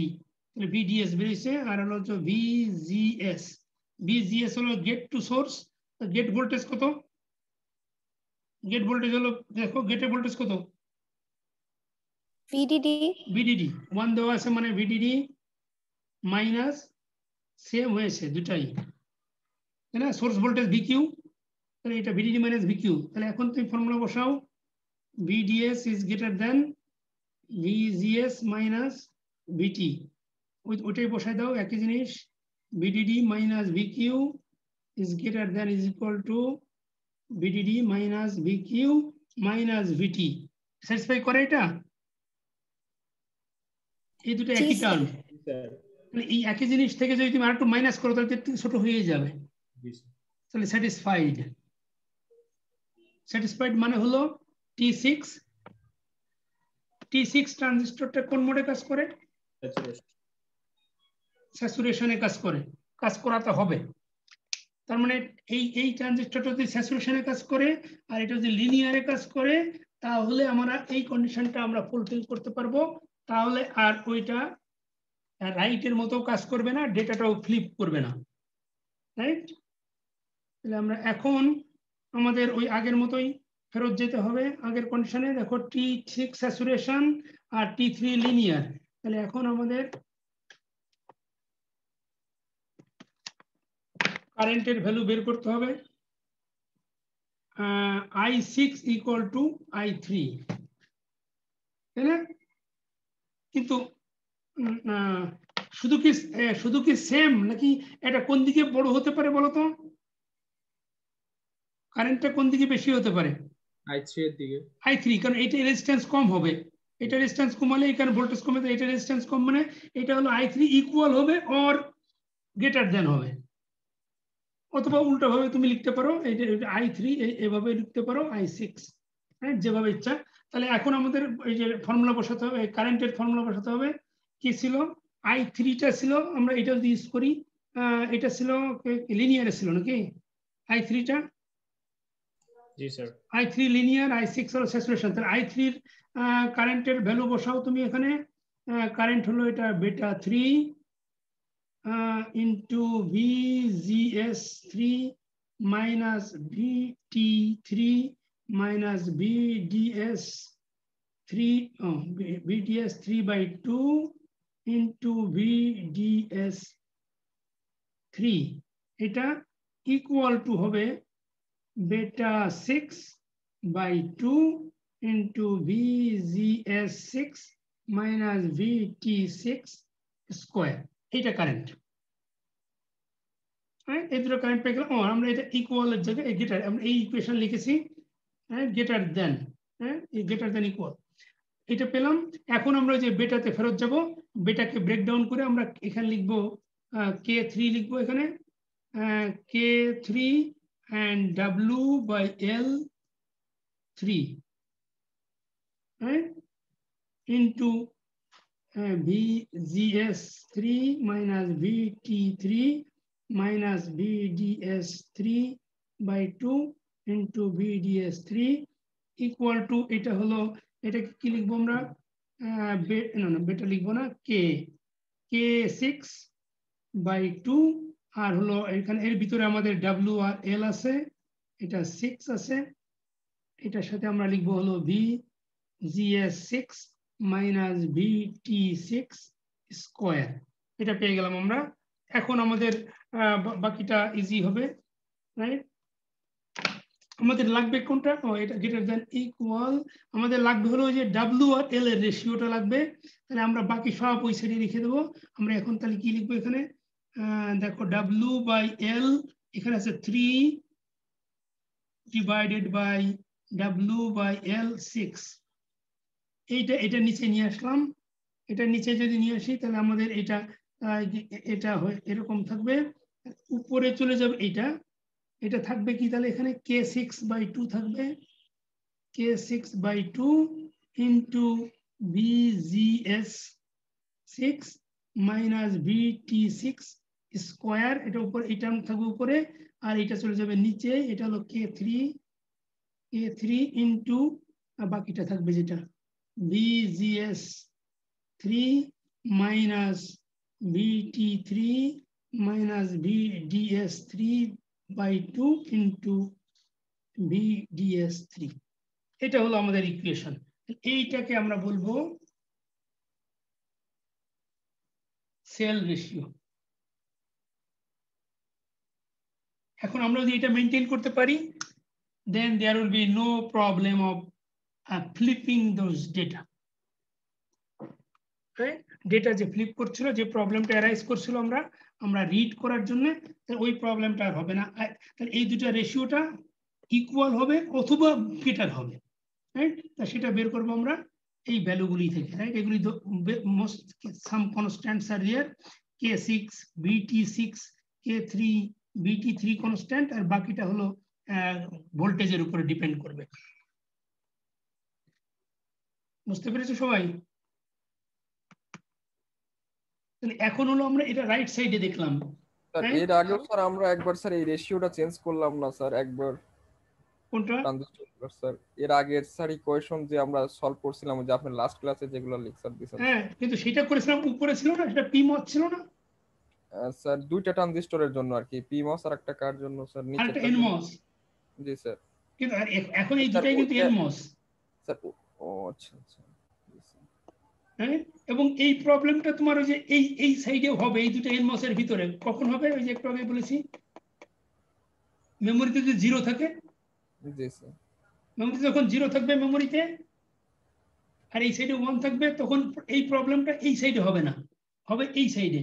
তাহলে VDS বেরিয়েছে। আর হলো হচ্ছে VGS হলো gate to source, gate voltage কত? গেট ভোল্টেজ হলো, দেখো গেটের ভোল্টেজ কত? VDD 1 দেওয়া আছে, মানে VDD মাইনাস সেম হয়েছে দুটাই, তাই না? সোর্স ভোল্টেজ VQ, তাহলে এটা VDD মাইনাস VQ। তাহলে এখন তুমি ফর্মুলা বসাও, VDS is greater than VGS minus ভিটি ওইটাই বসাই দাও একই জিনিস VDD minus VQ is greater than is equal to VDD minus VQ minus VT. Satisfy করে এটা? এই দুটো একই টার্ম। মানে এই একই জিনিস থেকে যদি তুমি আরেকটু মাইনাস করো তাহলে একটু ছোট হয়ে যাবে। তাহলে স্যাটিসফাইড। স্যাটিসফাইড মানে হলো T6 ট্রানজিস্টরটা কোন মোডে কাজ করে? স্যাচুরেশনে কাজ করে। কাজ করাতে হবে। তার মানে এই ট্রানজিস্টরটা যদি স্যাচুরেশনে কাজ করে আর এটা যদি লিনিয়ারে কাজ করে তাহলে আমরা এই কন্ডিশনটা আমরা ফুলফিল করতে পারবো তাহলে আর ওইটা রাইটের মতো কাজ করবে না ডেটাটাও ফ্লিপ করবে না রাইট তাহলে আমরা এখন আমাদের ওই আগের মতোই ফেরত যেতে হবে আগের কন্ডিশনে দেখো T6 স্যাচুরেশন আর T3 লিনিয়ার তাহলে এখন আমাদের কারেন্টের ভ্যালু বের করতে হবে I6 equal to I3 তাই না কিন্তু শুধু কি সেম নাকি এটা কোন দিকে বড় হতে পারে বলো তো কারেন্টটা কোন দিকে বেশি হতে পারে I3 এর দিকে I3 কারণ এটা রেজিস্ট্যান্স কম হবে এটা রেজিস্ট্যান্স কমালে এখানে ভোল্টেজ কমে তো এটা রেজিস্ট্যান্স কম মানে এটা হলো I3 ইকুয়াল হবে অর গ্রেটার দ্যান হবে অথবা উল্টো ভাবে তুমি লিখতে পারো এটা I3 এভাবে লিখতে পারো I6 হ্যাঁ যেভাবে ইচ্ছা তাহলে এখন আমাদের এই যে ফর্মুলা বসাতে হবে কারেন্টের ফর্মুলা বসাতে হবে কি ছিল I3 টা ছিল আমরা এটা যদি ইউজ করি এটা ছিল লিনিয়ারে ছিল নাকি I3 টা জি স্যার I3 লিনিয়ার I6 হলো স্যাচুরেশন তাহলে I3 এর কারেন্টের ভ্যালু বসাও তুমি এখানে কারেন্ট হলো এটা বেটা 3 into VGS3 minus VT3 minus VDS3 by 2 into VDS3 এটা equal to হবে beta 6 by 2 into VGS6 minus VT6 square এটা কারেন্ট হ্যাঁ এই দুটো কারেন্ট পেয়ে গেলাম আমরা এটা ইকুয়াল এর জায়গায় গ্রেটার আমরা এই ইকুয়েশন লিখেছি হ্যাঁ গ্রেটার দেন হ্যাঁ গ্রেটার দেন ইকুয়াল এটা পেলাম এখন আমরা যে বেটাতে ফেরত যাব বেটাকে ব্রেকডাউন করে আমরা এখানে লিখব K3 লিখব এখানে K3 and W by L3 হ্যাঁ into VGS3 minus VT3 minus VDS3 by 2 into VDS3 equal to এটা হলো এটাকে কি লিখবো আমরা বেটা লিখবো না K6 by 2 আর হলো এখানে এর ভিতরে আমাদের W আর L আছে এটা 6 আছে এটার সাথে আমরা লিখবো হলো VGS6 minus VT6 square এটা পেয়ে গেলাম আমরা এখন আমাদের বাকিটা ইজি হবে রাইট আমাদের লাগবে কোনটা এটা গ্রেটার দ্যান ইকুয়াল আমাদের লাগবে হলো যে W আর L এর রেশিওটা লাগবে তাহলে আমরা বাকি সব ওই সাইডে লিখে দেব আমরা এখন তাহলে কি লিখবো এখানে দেখো W by L এখানে আছে 3 divided by W by L 6 এটা নিচে নিয়ে আসলাম এটা নিচে যদি নিয়ে আসি তাহলে আমাদের এটা এরকম থাকবে উপরে চলে যাবে এটা থাকবে কি তাহলে এখানে K6 by 2 থাকবে K6 by 2 into VGS6 minus VT6 square এটা উপরে এটা থাকবে উপরে আর এটা চলে যাবে নিচে এটা হলো K3 into বাকিটা থাকবে যেটা VGS3 minus VT3 minus VDS3 by 2 into VDS3 এটা হলো আমাদের ইকুয়েশন এইটাকে আমরা বলবো সেল রেশিও এখন আমরা যদি এটা মেইনটেইন করতে পারি then there will be no problem of flipping those data right data যে ফ্লিপ করছিল, যে প্রবলেমটা অ্যারাইজ করছিল আমরা রিড করার জন্য, ওই প্রবলেমটা আর হবে না। তাহলে এই দুটো রেশিওটা ইকুয়াল হবে অথবা গ্রেটার হবে, রাইট? তা সেটা বের করবো আমরা এই ভ্যালুগুলি থেকে, রাইট? এগুলি most some constants are here, K6 BT6 K3 BT3 constant, আর বাকিটা হলো ভোল্টেজের উপরে ডিপেন্ড করবে। বুঝতে পেরেছো সবাই? এখন হলো আমরা এটা রাইট সাইডে দেখলাম। স্যার এর আগেও স্যার আমরা একবার স্যার এই রেশিওটা চেঞ্জ করলাম না স্যার একবার? কোনটা? ট্রানজিস্টর স্যার এর আগের স্যার ইকুয়েশন যে আমরা সলভ করছিলাম, যে আপনি লাস্ট ক্লাসে যেগুলো লেকচার দিয়েছেন। হ্যাঁ, কিন্তু সেটা করেছিলাম উপরে ছিল না, সেটা পিমস ছিল না স্যার দুইটা ট্রানজিস্টরের জন্য আর কি, পিমস আর একটা কার জন্য স্যার? আর নিচে একটা এনমস। জি স্যার। কিন্তু এখন এই দুটাই কিন্তু এনমস। স্যার ও আচ্ছা আচ্ছা। হ্যাঁ, এবং এই প্রবলেমটা তোমার ওই যে এই সাইডে হবে, এই দুটো এনমস এর ভিতরে কখন হবে? ওই যে একটু আগে বলেছি, মেমোরিতে যদি 0 থাকে, জি স্যার, মেমোরিতে যখন 0 থাকবে মেমোরিতে, আর এই সাইডে 1 থাকবে, তখন এই প্রবলেমটা এই সাইডে হবে না, হবে এই সাইডে।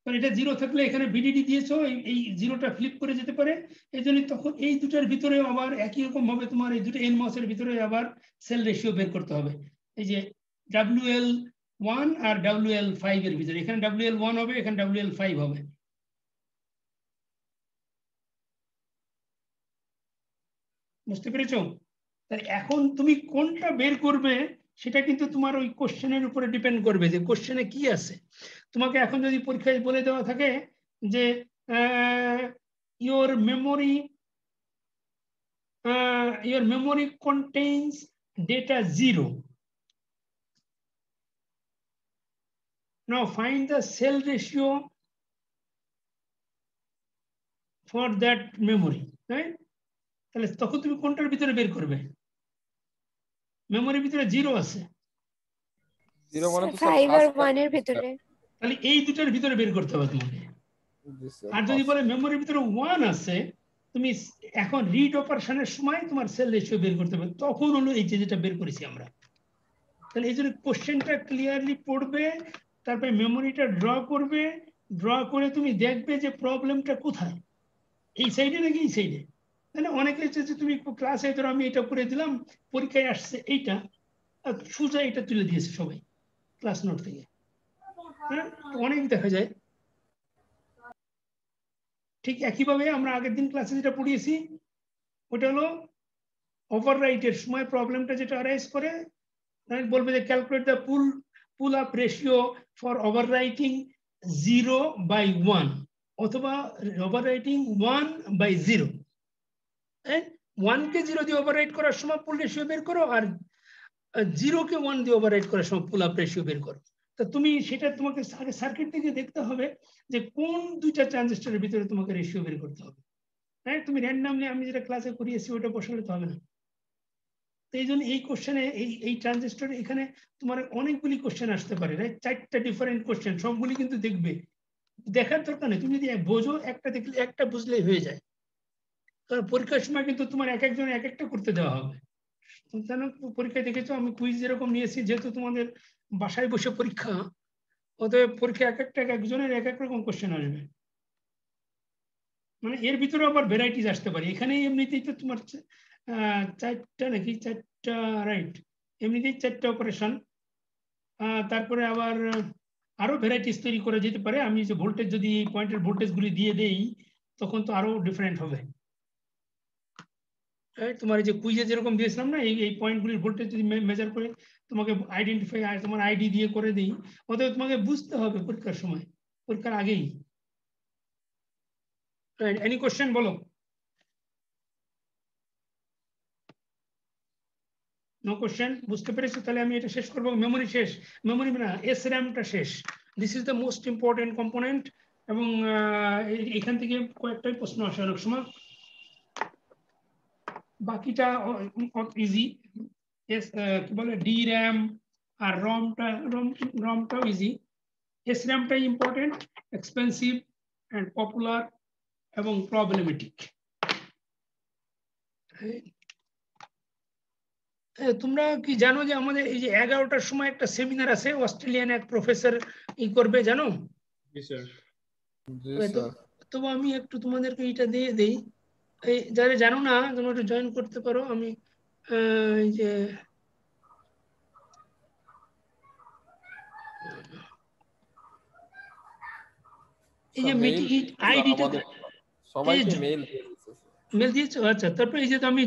এটা 0 থাকলে এখানে ভিডিডি দিয়েছো, এই 0টা ফ্লিপ করে যেতে পারে। এই জন্য তখন এই দুটার ভিতরে আবার একই রকম ভাবে তোমার এই দুটো এনমস এর ভিতরে আবার সেল রেশিও বের করতে হবে। এই যে WL1 আর WL5 এর ভিতরে, এখানে WL1 হবে, এখানে WL5 হবে। বুঝতে পেরেছো? তাহলে এখন তুমি কোনটা বের করবে সেটা কিন্তু তোমার ওই কোশ্চেনের উপরে ডিপেন্ড করবে, যে কোশ্চেনে কি আছে। তোমাকে এখন যদি পরীক্ষায় বলে দেওয়া থাকে যে your memory contains data 0, now find the cell ratio for that memory, right? তাহলে তখন তুমি কোনটার ভিতরে বের করবে? মেমোরির ভিতরে 0 আছে, 0 মানে তো 5 আর 1 এর ভিতরে। তাহলে এই দুটার ভিতরে বের করতে হবে তোমাকে। আর যদি বলে মেমোরির ভিতরে 1 আছে, তুমি এখন রিড অপারেশনের সময় তোমার সেল রেশিও বের করতে হবে, তখন হলো এই যেটা বের করেছি আমরা। তাহলে এই জন্য কোশ্চেনটা ক্লিয়ারলি পড়বে, তারপরে মেমোরিটা ড্র করবে, ড্র করে তুমি দেখবে যে প্রবলেমটা কোথায়, এই সাইডে নাকি এই সাইডে। তাহলে অনেকে যে তুমি ক্লাসে ধরো আমি এটা করে দিলাম, পরীক্ষায় আসছে এইটা, সোজা এটা তুলে দিয়েছে সবাই ক্লাস নোট থেকে। হ্যাঁ, অনেক দেখা যায়। ঠিক একইভাবে আমরা আগের দিন ক্লাসে যেটা পড়িয়েছি, ওটা হলো ওভাররাইটের সময় প্রবলেমটা যেটা অ্যারাইজ করে, বলবে যে calculate the pull up ratio for overwriting 0/1 অথবা ওভাররাইটিং 1/0। 1 কে 0 দিয়ে ওভাররাইট করার সময় পুল রেশিও বের করো, আর 0 কে 1 দিয়ে ওভাররাইট করার সময় পুল আপ রেশিও বের করো। তা তুমি সেটা তোমাকে আগে সার্কিট থেকে দেখতে হবে যে কোন দুইটা ট্রানজিস্টরের ভিতরে তোমাকে রেশিও বের করতে হবে। হ্যাঁ, তুমি র্যান্ডমলি আমি যেটা ক্লাসে করিয়েছি ওটা বসালে তো হবে না। তো এই জন্য এই কোশ্চেনে এই ট্রানজিস্টর এখানে তোমার অনেকগুলি কোশ্চেন আসতে পারে, রাইট? 4টা ডিফারেন্ট কোশ্চেন, সবগুলি কিন্তু দেখবে, দেখার দরকার নেই, তুমি যদি বোঝো একটা দেখলে একটা বুঝলেই হয়ে যায়। কারণ পরীক্ষার সময় কিন্তু তোমার এক একজন এক একটা করতে দেওয়া হবে। পরীক্ষায় দেখেছো আমি কুইজ যেরকম নিয়েছি, যেহেতু তোমাদের বাসায় বসে পরীক্ষা, অতএব পরীক্ষা এক একজনের এক এক রকম কোশ্চেন আসবে। মানে এর ভিতরে আবার ভ্যারাইটিস আসতে পারে। এখানে এমনিতেই তো তোমার 4টা নাকি 4টা, রাইট? এমনিতেই 4টা অপারেশন, তারপরে আবার আরো ভ্যারাইটিস তৈরি করা যেতে পারে। আমি যে ভোল্টেজ, যদি এই পয়েন্টের ভোল্টেজ গুলি দিয়ে দেই, তখন তো আরো ডিফারেন্ট হবে। তোমার এই যে কুইজে যেরকম দিয়েছিলাম না, এই পয়েন্টগুলির ভোল্টেজ যদি মেজার করে তোমাকে আইডেন্টিফাই, তোমার আইডি দিয়ে করে দিই, অতএব তোমাকে বুঝতে হবে পরীক্ষার সময়, পরীক্ষার আগেই। এনি কোশ্চেন বলো? No question? বুঝতে পেরেছো? তাহলে আমি এটা শেষ করবো। মেমোরি শেষ, মেমোরি না, SRAM-টা শেষ। This is the most important component. এবং এখান থেকে কয়েকটাই প্রশ্ন আসে অনেক সময়, বাকিটা ইজি। কি বলে, DRAM আর রমটাও ইজি। SRAM-টাই ইম্পর্টেন্ট, এক্সপেন্সিভ অ্যান্ড পপুলার এবং প্রবলেমেটিক। তোমরা কি জানো যে আমাদের এই যে 11টার সময় একটা সেমিনার আছে, অস্ট্রেলিয়ান এক প্রফেসর ই করবে, জানো? জি স্যার। জি তো স্যার। তবু আমি একটু তোমাদেরকে এটা দিয়ে দেই, এই যারা জানো না তোমরা একটু জয়েন করতে পারো। আমি এই যে এই যে মেইল আইডিটা আমাদের সবাইকে মেইল দিয়ে দিয়েছে স্যার। মেল দিয়েছো? আচ্ছা, তারপরে এই যে আমি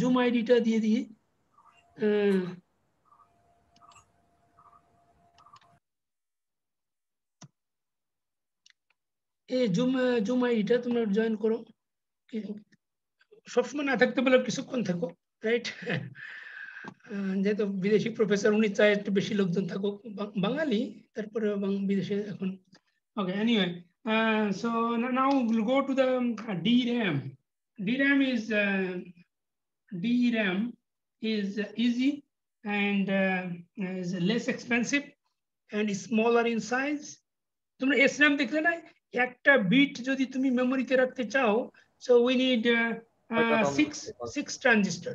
জুম আইডিটা দিয়ে দিই। এই জুম আইডিটা তোমরা জয়েন করো, সবসময় না থাকতে পারলে কিছুক্ষণ থাকো, রাইট? যেহেতু বিদেশি প্রফেসর, উনি চায় একটু বেশি লোকজন থাকুক, বাঙালি তারপরে বিদেশে এখন। Okay, anyway, so now will go to the DRAM. DRAM is easy and is less expensive and smaller in size. তোমরা SRAM দেখলে না, একটা বিট যদি তুমি মেমোরিতে রাখতে চাও, so we need 6 ট্রানজিস্টর।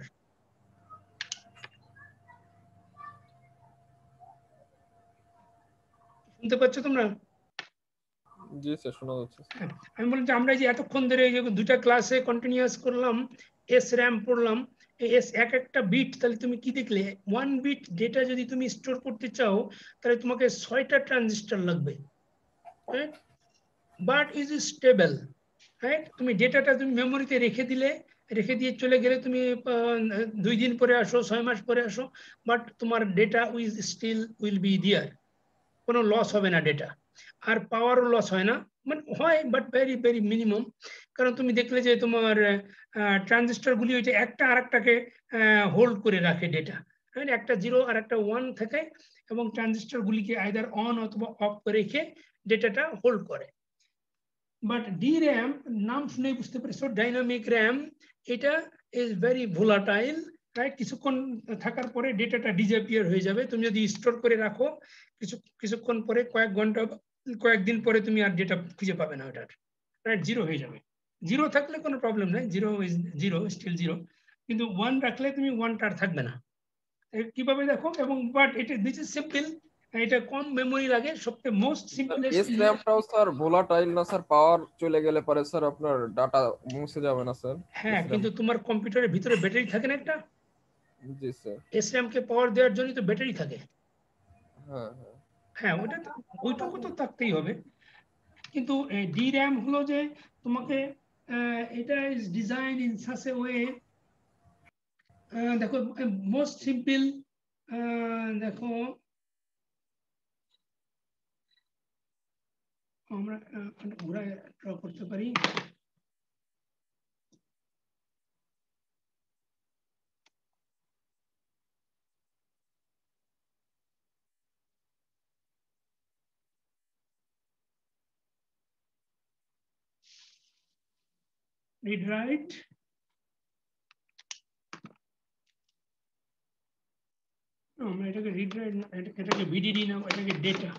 শুনতে পাচ্ছ তোমরা? জি স্যার, শোনা যাচ্ছে। আমি বললাম যে আমরা যে এতক্ষণ ধরে এই যে দুটা ক্লাসে কন্টিনিউয়াস করলাম, SRAM পড়লাম, একটা বিট, তাহলে তুমি কি দেখলে, 1 বিট ডেটা যদি তুমি স্টোর করতে চাও তাহলে তোমাকে 6টা ট্রানজিস্টর লাগবে, বাট ইজ স্টেবল, রাইট? তুমি ডেটাটা তুমি মেমোরিতে রেখে দিয়ে চলে গেলে তুমি 2 দিন পরে আসো, 6 মাস পরে আসো, বাট তোমার ডেটা উইল বি দেয়ার, কোনো লস হবে না ডেটা। আর পাওয়ারও লস হয় না, মানে হয় বাট ভেরি ভেরি মিনিমাম। কারণ তুমি দেখলে যে তোমার ট্রানজিস্টর গুলি ওইটা একটা আরেকটাকে হোল্ড করে রাখে ডেটা, একটা 0 আর একটা 1 থাকে, এবং ট্রানজিস্টর গুলিকে আইদার অন অথবা অফ করে রেখে ডেটাটা হোল্ড করে। বাট DRAM নাম শুনে বুঝতে পারছো, ডাইনামিক র্যাম, এটা ইজ ভেরি ভোলাটাইল, রাইট? কিছুক্ষণ থাকার পরে ডেটাটা ডিসঅ্যাপিয়ার হয়ে যাবে। তুমি যদি স্টোর করে রাখো, কিছুক্ষণ পরে, কয়েক ঘন্টা, কয়েকদিন পরে তুমি আর ডেটা খুঁজে পাবে না ওটার, রাইট? 0 হয়ে যাবে। 0 থাকলে কোনো প্রবলেম নাই, 0 ইজ 0, স্টিল 0, কিন্তু 1 রাখলে তুমি 1টা আর থাকবে না। কিভাবে দেখো? এবং বাট এটা দিস ইজ সিম্পল, এটা কম মেমোরি লাগে, সবচেয়ে মোস্ট সিম্পলেস্ট। SRAM-টাও স্যার ভোলাটাইল না স্যার? পাওয়ার চলে গেলে পরে স্যার আপনার ডাটা মুছে যাবে না স্যার? হ্যাঁ, কিন্তু তোমার কম্পিউটারের ভিতরে ব্যাটারি থাকে না একটা? জি স্যার। SRAM কে পাওয়ার দেওয়ার জন্য তো ব্যাটারি থাকে। হ্যাঁ হ্যাঁ, ওইটুকু তো থাকতেই হবে। কিন্তু DRAM হলো যে তোমাকে এটা is design in such a way, দেখো মোস্ট সিম্পল, দেখো আমরা ঘোরায় ড্র করতে পারি। read write, আমরা এটাকে রিড রাইট না, এটাকে VDD না, এটাকে data.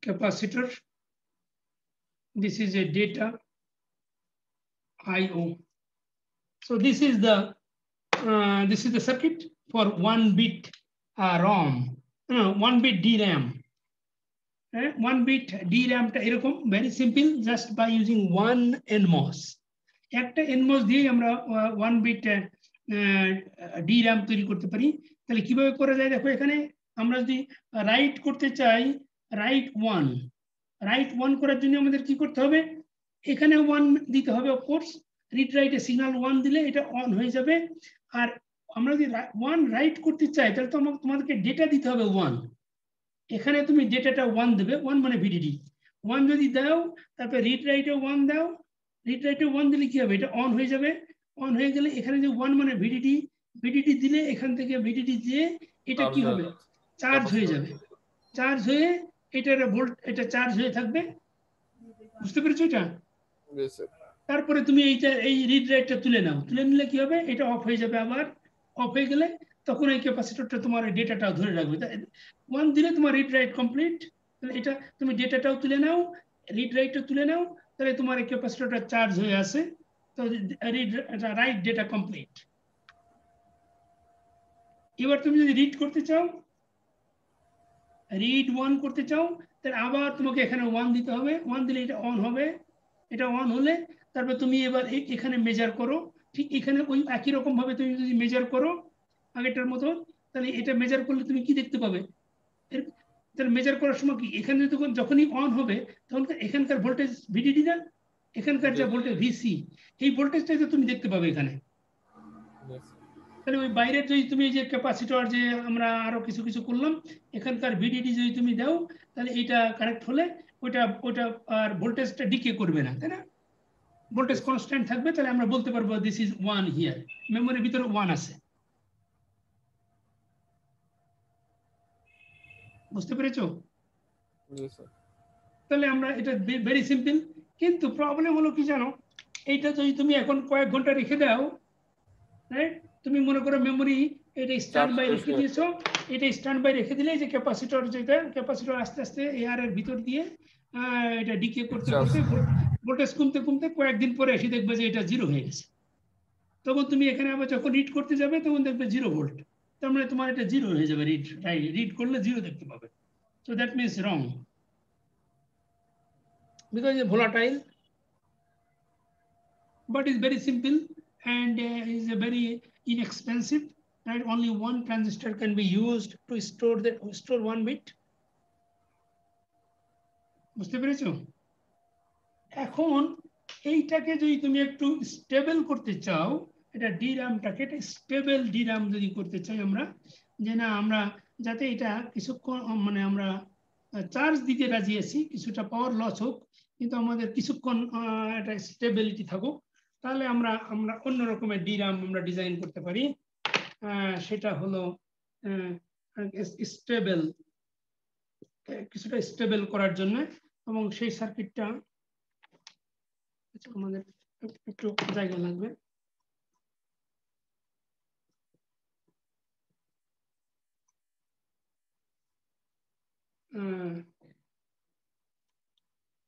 capacitor, this is a data IO. So this is the circuit for 1 bit ROM, no, 1 bit DRAM. 1 bit DRAM টা এরকম, very simple, just by using 1 NMOS. একটা NMOS দিয়ে আমরা 1 bit DRAM তৈরি করতে পারি। তাহলে কিভাবে করা যায় দেখো, এখানে আমরা যদি রাইট করতে চাই, রাইট 1 করার জন্য আমাদের কি করতে হবে, এখানে 1 দিতে হবে, অফকোর্স। রিড রাইটে সিগন্যাল 1 দিলে এটা অন হয়ে যাবে। আর আমরা যদি 1 রাইট করতে চাই তাহলে তো তোমাদেরকে ডেটা দিতে হবে 1। এখানে তুমি ডেটাটা 1 দেবে, 1 মানে VDD 1 যদি দাও, তারপরে রিড রাইটে 1 দাও, রিড রাইটে 1 দিলে কি হবে, এটা অন হয়ে যাবে। অন হয়ে গেলে এখানে যে 1 মানে VDD দিলে এখান থেকে VDD দিয়ে এটা কি হবে, চার্জ হয়ে যাবে। চার্জ হয়ে এটা চার্জ হয়ে থাকবে, বুঝতে পেরেছো এটা? তারপরে তুমি এই রিড রাইটটা তুলে নাও, তুলে নিলে কি হবে, এটা অফ হয়ে যাবে। আবার অফ হয়ে গেলে তখন এই ক্যাপাসিটরটা তোমার ডেটাটা ধরে রাখবে। 1 দিলে তোমার রিড রাইট কমপ্লিট। এটা তুমি ডেটাটাও তুলে নাও, রিড রাইটটা তুলে নাও, তাহলে তোমার এই ক্যাপাসিটরটা চার্জ হয়ে আছে, তো রাইট ডেটা কমপ্লিট। এবার তুমি যদি রিড করতে চাও, রিড 1 করতে চাও, তাহলে আবার তোমাকে এখানে 1 দিতে হবে। 1 দিলে এটা অন হবে। এটা অন হলে তারপর তুমি এবার এখানে মেজার করো। ঠিক এখানে ওই একই রকম ভাবে তুমি যদি মেজার করো আগেরটার মতো, তাহলে এটা মেজার করলে তুমি কি দেখতে পাবে? তাহলে মেজার করার সময় কি এখানে যখনই অন হবে তখন এখানকার ভোল্টেজ ভিডিডি না, এখানকার যা ভোল্টেজ ভিসি, এই ভোল্টেজটাই তো তুমি দেখতে পাবে এখানে। তাহলে ওই বাইরের যদি তুমি যে ক্যাপাসিটর যে আমরা আরো কিছু কিছু করলাম, এখানকার ভিডিডি যদি তুমি দাও, তাহলে এটা কারেক্ট হলে ওইটা ওইটা আর ভোল্টেজটা ডিকে করবে না, তাই না? ভোল্টেজ কনস্ট্যান্ট থাকবে। তাহলে আমরা বলতে পারবো দিস ইজ 1 হিয়ার, মেমোরির ভিতরে 1 আছে। বুঝতে পেরেছো? তাহলে আমরা এটা ভেরি সিম্পল। কিন্তু প্রবলেম হলো কি জানো, এইটা যদি তুমি এখন কয়েক ঘন্টা রেখে দাও, রাইট? তুমি মনে করো মেমোরি এটা স্ট্যান্ড বাই রেখে দিয়েছো, এটা স্ট্যান্ড বাই রেখে দিলে যে ক্যাপাসিটর, যেটা ক্যাপাসিটর আস্তে আস্তে এয়ার এর ভিতর দিয়ে এটা ডিকে করতে করতে ভোল্টেজ কমতে কমতে কয়েকদিন পরে এসে দেখবে যে এটা 0 হয়ে গেছে। তখন তুমি এখানে আবার যখন রিড করতে যাবে তখন দেখবে 0 ভোল্ট। তার মানে তোমার এটা 0 হয়ে যাবে, রিড করলে 0 দেখতে পাবে। So that means wrong, because it's volatile, but it's very simple and is a very inexpensive. Right? Only one transistor can be used to store 1 bit. বুঝতে পেরেছো? এখন এইটাকে যদি তুমি একটু স্টেবল করতে চাও, এটা ডিরামটাকে এটা স্টেবল ডিরাম যদি করতে চাই আমরা, যে না আমরা যাতে এটা কিছুক্ষণ মানে আমরা চার্জ দিতে রাজি আছি, কিছুটা পাওয়ার লস হোক কিন্তু আমাদের কিছুক্ষণ একটা স্টেবিলিটি থাকুক, তাহলে আমরা আমরা অন্য রকমের ডিরাম আমরা ডিজাইন করতে পারি। সেটা হলো স্টেবল, কিছুটা স্টেবল করার জন্য। এবং সেই সার্কিটটা আমাদের একটু জায়গা লাগবে।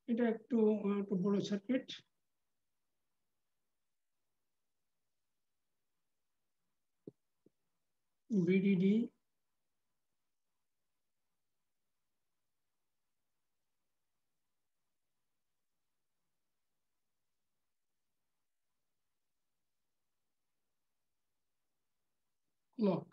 এটা একটু একটু বড় সার্কিট। ভিডিডি ক্লক,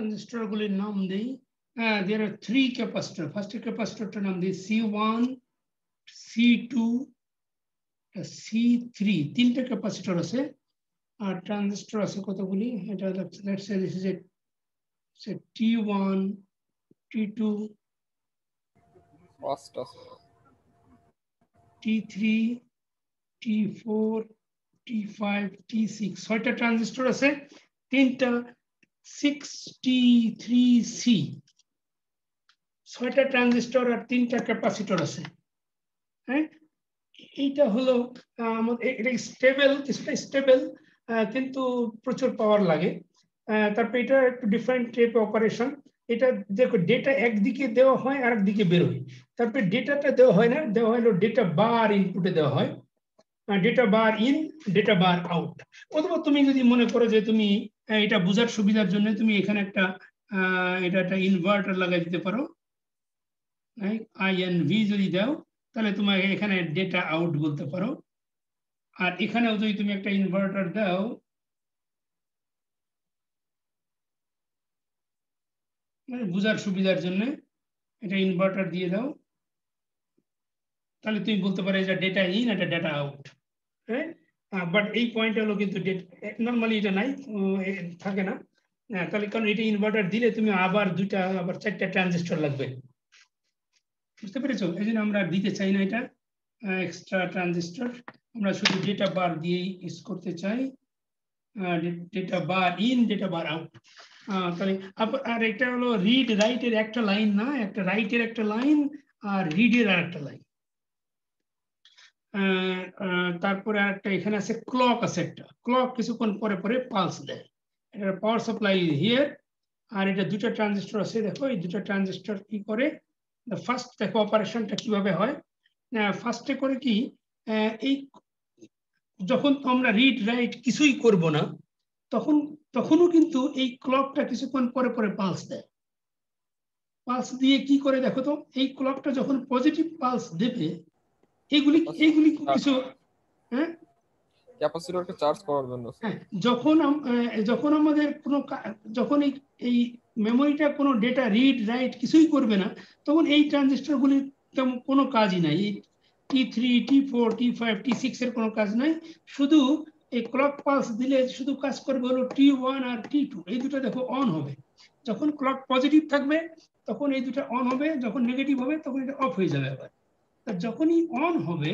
ট্রানজিস্টর গুলির নাম দেই। there are 3 capacitor. ফার্স্ট ক্যাপাসিটরটার নাম দিই C1, C2, C3, তিনটা ক্যাপাসিটর আছে। আর ট্রানজিস্টর আছে কতগুলি, এটা let's say this is a T1, T2, T3, T4, T5, T6, 6টা ট্রানজিস্টর আছে, তিনটা 6T3C, 6টা ট্রানজিস্টর আর তিনটা ক্যাপাসিটর আছে। হ্যাঁ, এইটা হলো এটা স্টেবল, কিছুটা স্টেবল, কিন্তু প্রচুর পাওয়ার লাগে। তারপর এটা একটু ডিফারেন্ট টাইপ অপারেশন। এটা দেখো ডেটা একদিকে দেওয়া হয় আর একদিকে বের হয়। তারপরে ডেটাটা দেওয়া হয় না, দেওয়া হলো ডেটা বার ইনপুটে দেওয়া হয়, data bar in, data bar out. অথবা তুমি যদি মনে করো যে তুমি এটা বোঝার সুবিধার জন্য তুমি এখানে একটা এটা একটা ইনভার্টার লাগাই দিতে পারো, INV যদি দাও তাহলে তোমার এখানে ডেটা আউট বলতে পারো। আর এখানেও যদি তুমি একটা ইনভার্টার দাও, বোঝার সুবিধার জন্য এটা ইনভার্টার দিয়ে দাও, তাহলে তুমি বলতে পারো এটা ডেটা ইন, এটা ডেটা আউট। হ্যাঁ, বাট এই পয়েন্ট হলো কিন্তু নর্মালি এটা নাই, থাকে না। তাহলে কারণ এটা ইনভার্টার দিলে তুমি আবার দুইটা আবার 4টা ট্রানজিস্টর লাগবে, বুঝতে পেরেছো? এই জন্য আমরা দিতে চাই না এটা এক্সট্রা ট্রানজিস্টর, আমরা শুধু ডেটা বার দিয়েই ইউজ করতে চাই, data bar in, data bar out. তাহলে আর এটা হলো রিড রাইটের একটা লাইন না, একটা রাইটের একটা লাইন আর রিডের আর একটা লাইন। তারপরে আরেকটা এখানে আছে ক্লক আছে, একটা ক্লক কিছুক্ষণ পরে পরে পালস দেয়। এটা পাওয়ার সাপ্লাই হিয়ার। আর এটা দুটো ট্রানজিস্টর আছে, দেখো এই দুটো ট্রানজিস্টর কি করে, ফার্স্ট দেখো অপারেশনটা কিভাবে হয়। ফার্স্টে করে কি, এই যখন আমরা রিড রাইট কিছুই করব না, তখনও কিন্তু এই ক্লকটা কিছুক্ষণ পরে পরে পালস দেয়। পালস দিয়ে কি করে দেখো তো, এই ক্লকটা যখন পজিটিভ পালস দেবে, এইগুলি কিছু, হ্যাঁ, ক্যাপাসিটরকে চার্জ করার জন্য। হ্যাঁ, যখন আমাদের কোনো যখন এই মেমোরিটা কোনো ডেটা রিড রাইট কিছুই করবে না, তখন এই ট্রানজিস্টরগুলি তেমন কোনো কাজই নাই। T3, T4, T5, T6 এর কোনো কাজ নাই, শুধু এই ক্লক পালস দিলে শুধু কাজ করবে হলো T1 আর T2, এই দুটো দেখো অন হবে। যখন ক্লক পজিটিভ থাকবে তখন এই দুটো অন হবে, যখন নেগেটিভ হবে তখন এটা অফ হয়ে যাবে আবার। যখনই অন হবে,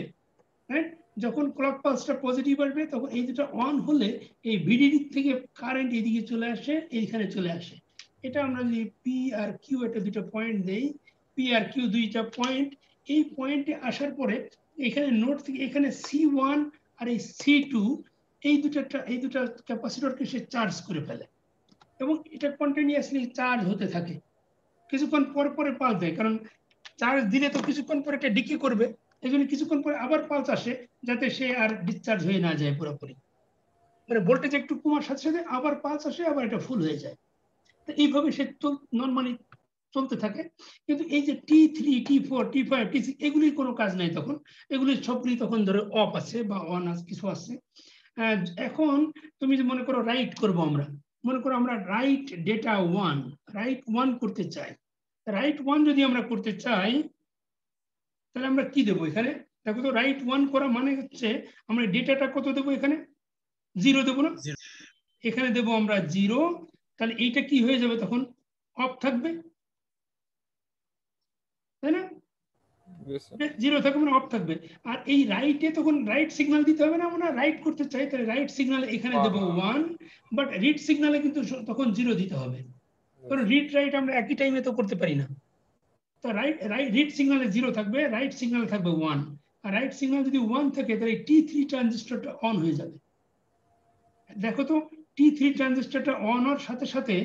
হ্যাঁ, যখন ক্লক পালসটা পজিটিভ আসবে তখন এই দুটো অন হলে এই ভিডিডি থেকে কারেন্ট এদিকে চলে আসে, এইখানে চলে আসে। এটা আমরা যদি পি আর কিউ এটা দুটো পয়েন্ট দেই, পি আর কিউ দুইটা পয়েন্ট, এই পয়েন্টে আসার পরে এখানে নোড থেকে এখানে C1 আর এই C2 এই দুটো ক্যাপাসিটরকে সে চার্জ করে ফেলে এবং এটা কন্টিনিউয়াসলি চার্জ হতে থাকে। কিছুক্ষণ পরে পরে পাল্স দেয়, কারণ চার্জ দিলে তো কিছুক্ষণ পরে এটা ডিকে করবে, এই জন্য কিছুক্ষণ পরে আবার পালস আসে যাতে সে আর ডিসচার্জ হয়ে না যায় পুরোপুরি। মানে ভোল্টেজ একটু কমার সাথে সাথে আবার পালস আসে, আবার এটা ফুল হয়ে যায়। তো এইভাবে সে নর্মালি চলতে থাকে। কিন্তু এই যে T3, T4, T5, T6 এগুলির কোনো কাজ নাই তখন, এগুলির সবগুলি তখন ধরে অফ আছে বা অন আছে, কিছু আছে। এখন তুমি যে মনে করো রাইট করবো, আমরা মনে করো আমরা রাইট ডেটা 1, রাইট 1 করতে চাই। রাইট 1 যদি আমরা করতে চাই তাহলে আমরা কি দেবো এখানে, দেখো তো রাইট 1 করা মানে হচ্ছে আমরা ডেটাটা কত দেবো, এখানে 0 দেবো না, এখানে দেবো আমরা 0। তাহলে এইটা কি হয়ে যাবে, তখন অফ থাকবে, তাই না? 0 থাকবে মানে অফ থাকবে। আর এই রাইটে তখন রাইট সিগন্যাল দিতে হবে না, আমরা রাইট করতে চাই তাহলে রাইট সিগন্যাল এখানে দেবো 1, বাট রিড সিগন্যালে কিন্তু তখন 0 দিতে হবে, কারণ রিড রাইট আমরা একই টাইমে তো করতে পারি না। তো রিড সিগন্যালে 0 থাকবে, রাইট সিগন্যাল থাকবে 1। আর রাইট সিগন্যাল যদি 1 থাকে তাহলে T3 ট্রানজিস্টরটা অন হয়ে যাবে। দেখো তো T3 ট্রানজিস্টরটা অন হওয়ার সাথে সাথে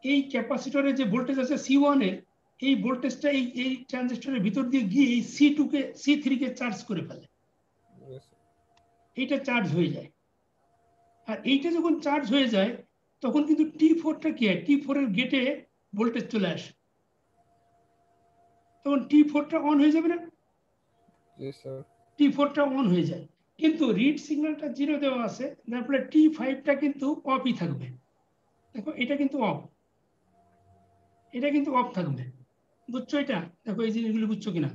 এই ক্যাপাসিটরে যে ভোল্টেজ আছে C1 এর, এই ভোল্টেজটা এই ট্রানজিস্টরের ভিতর দিয়ে গিয়ে এই C3 কে চার্জ করে ফেলে, এইটা চার্জ হয়ে যায়। আর এইটা যখন চার্জ হয়ে যায় তখন কিন্তু T4টা কি হয়, T4 এর গেটে ভোল্টেজ চলে আসে, তখন T4টা অন হয়ে যাবে না, T4টা অন হয়ে যায়। কিন্তু রিড সিগন্যালটা 0 দেওয়া আছে, তারপরে T5টা কিন্তু অফই থাকবে। দেখো এটা কিন্তু অফ, এটা কিন্তু অফ থাকবে, বুঝছো? এটা দেখো এই জিনিসগুলো বুঝছো কিনা?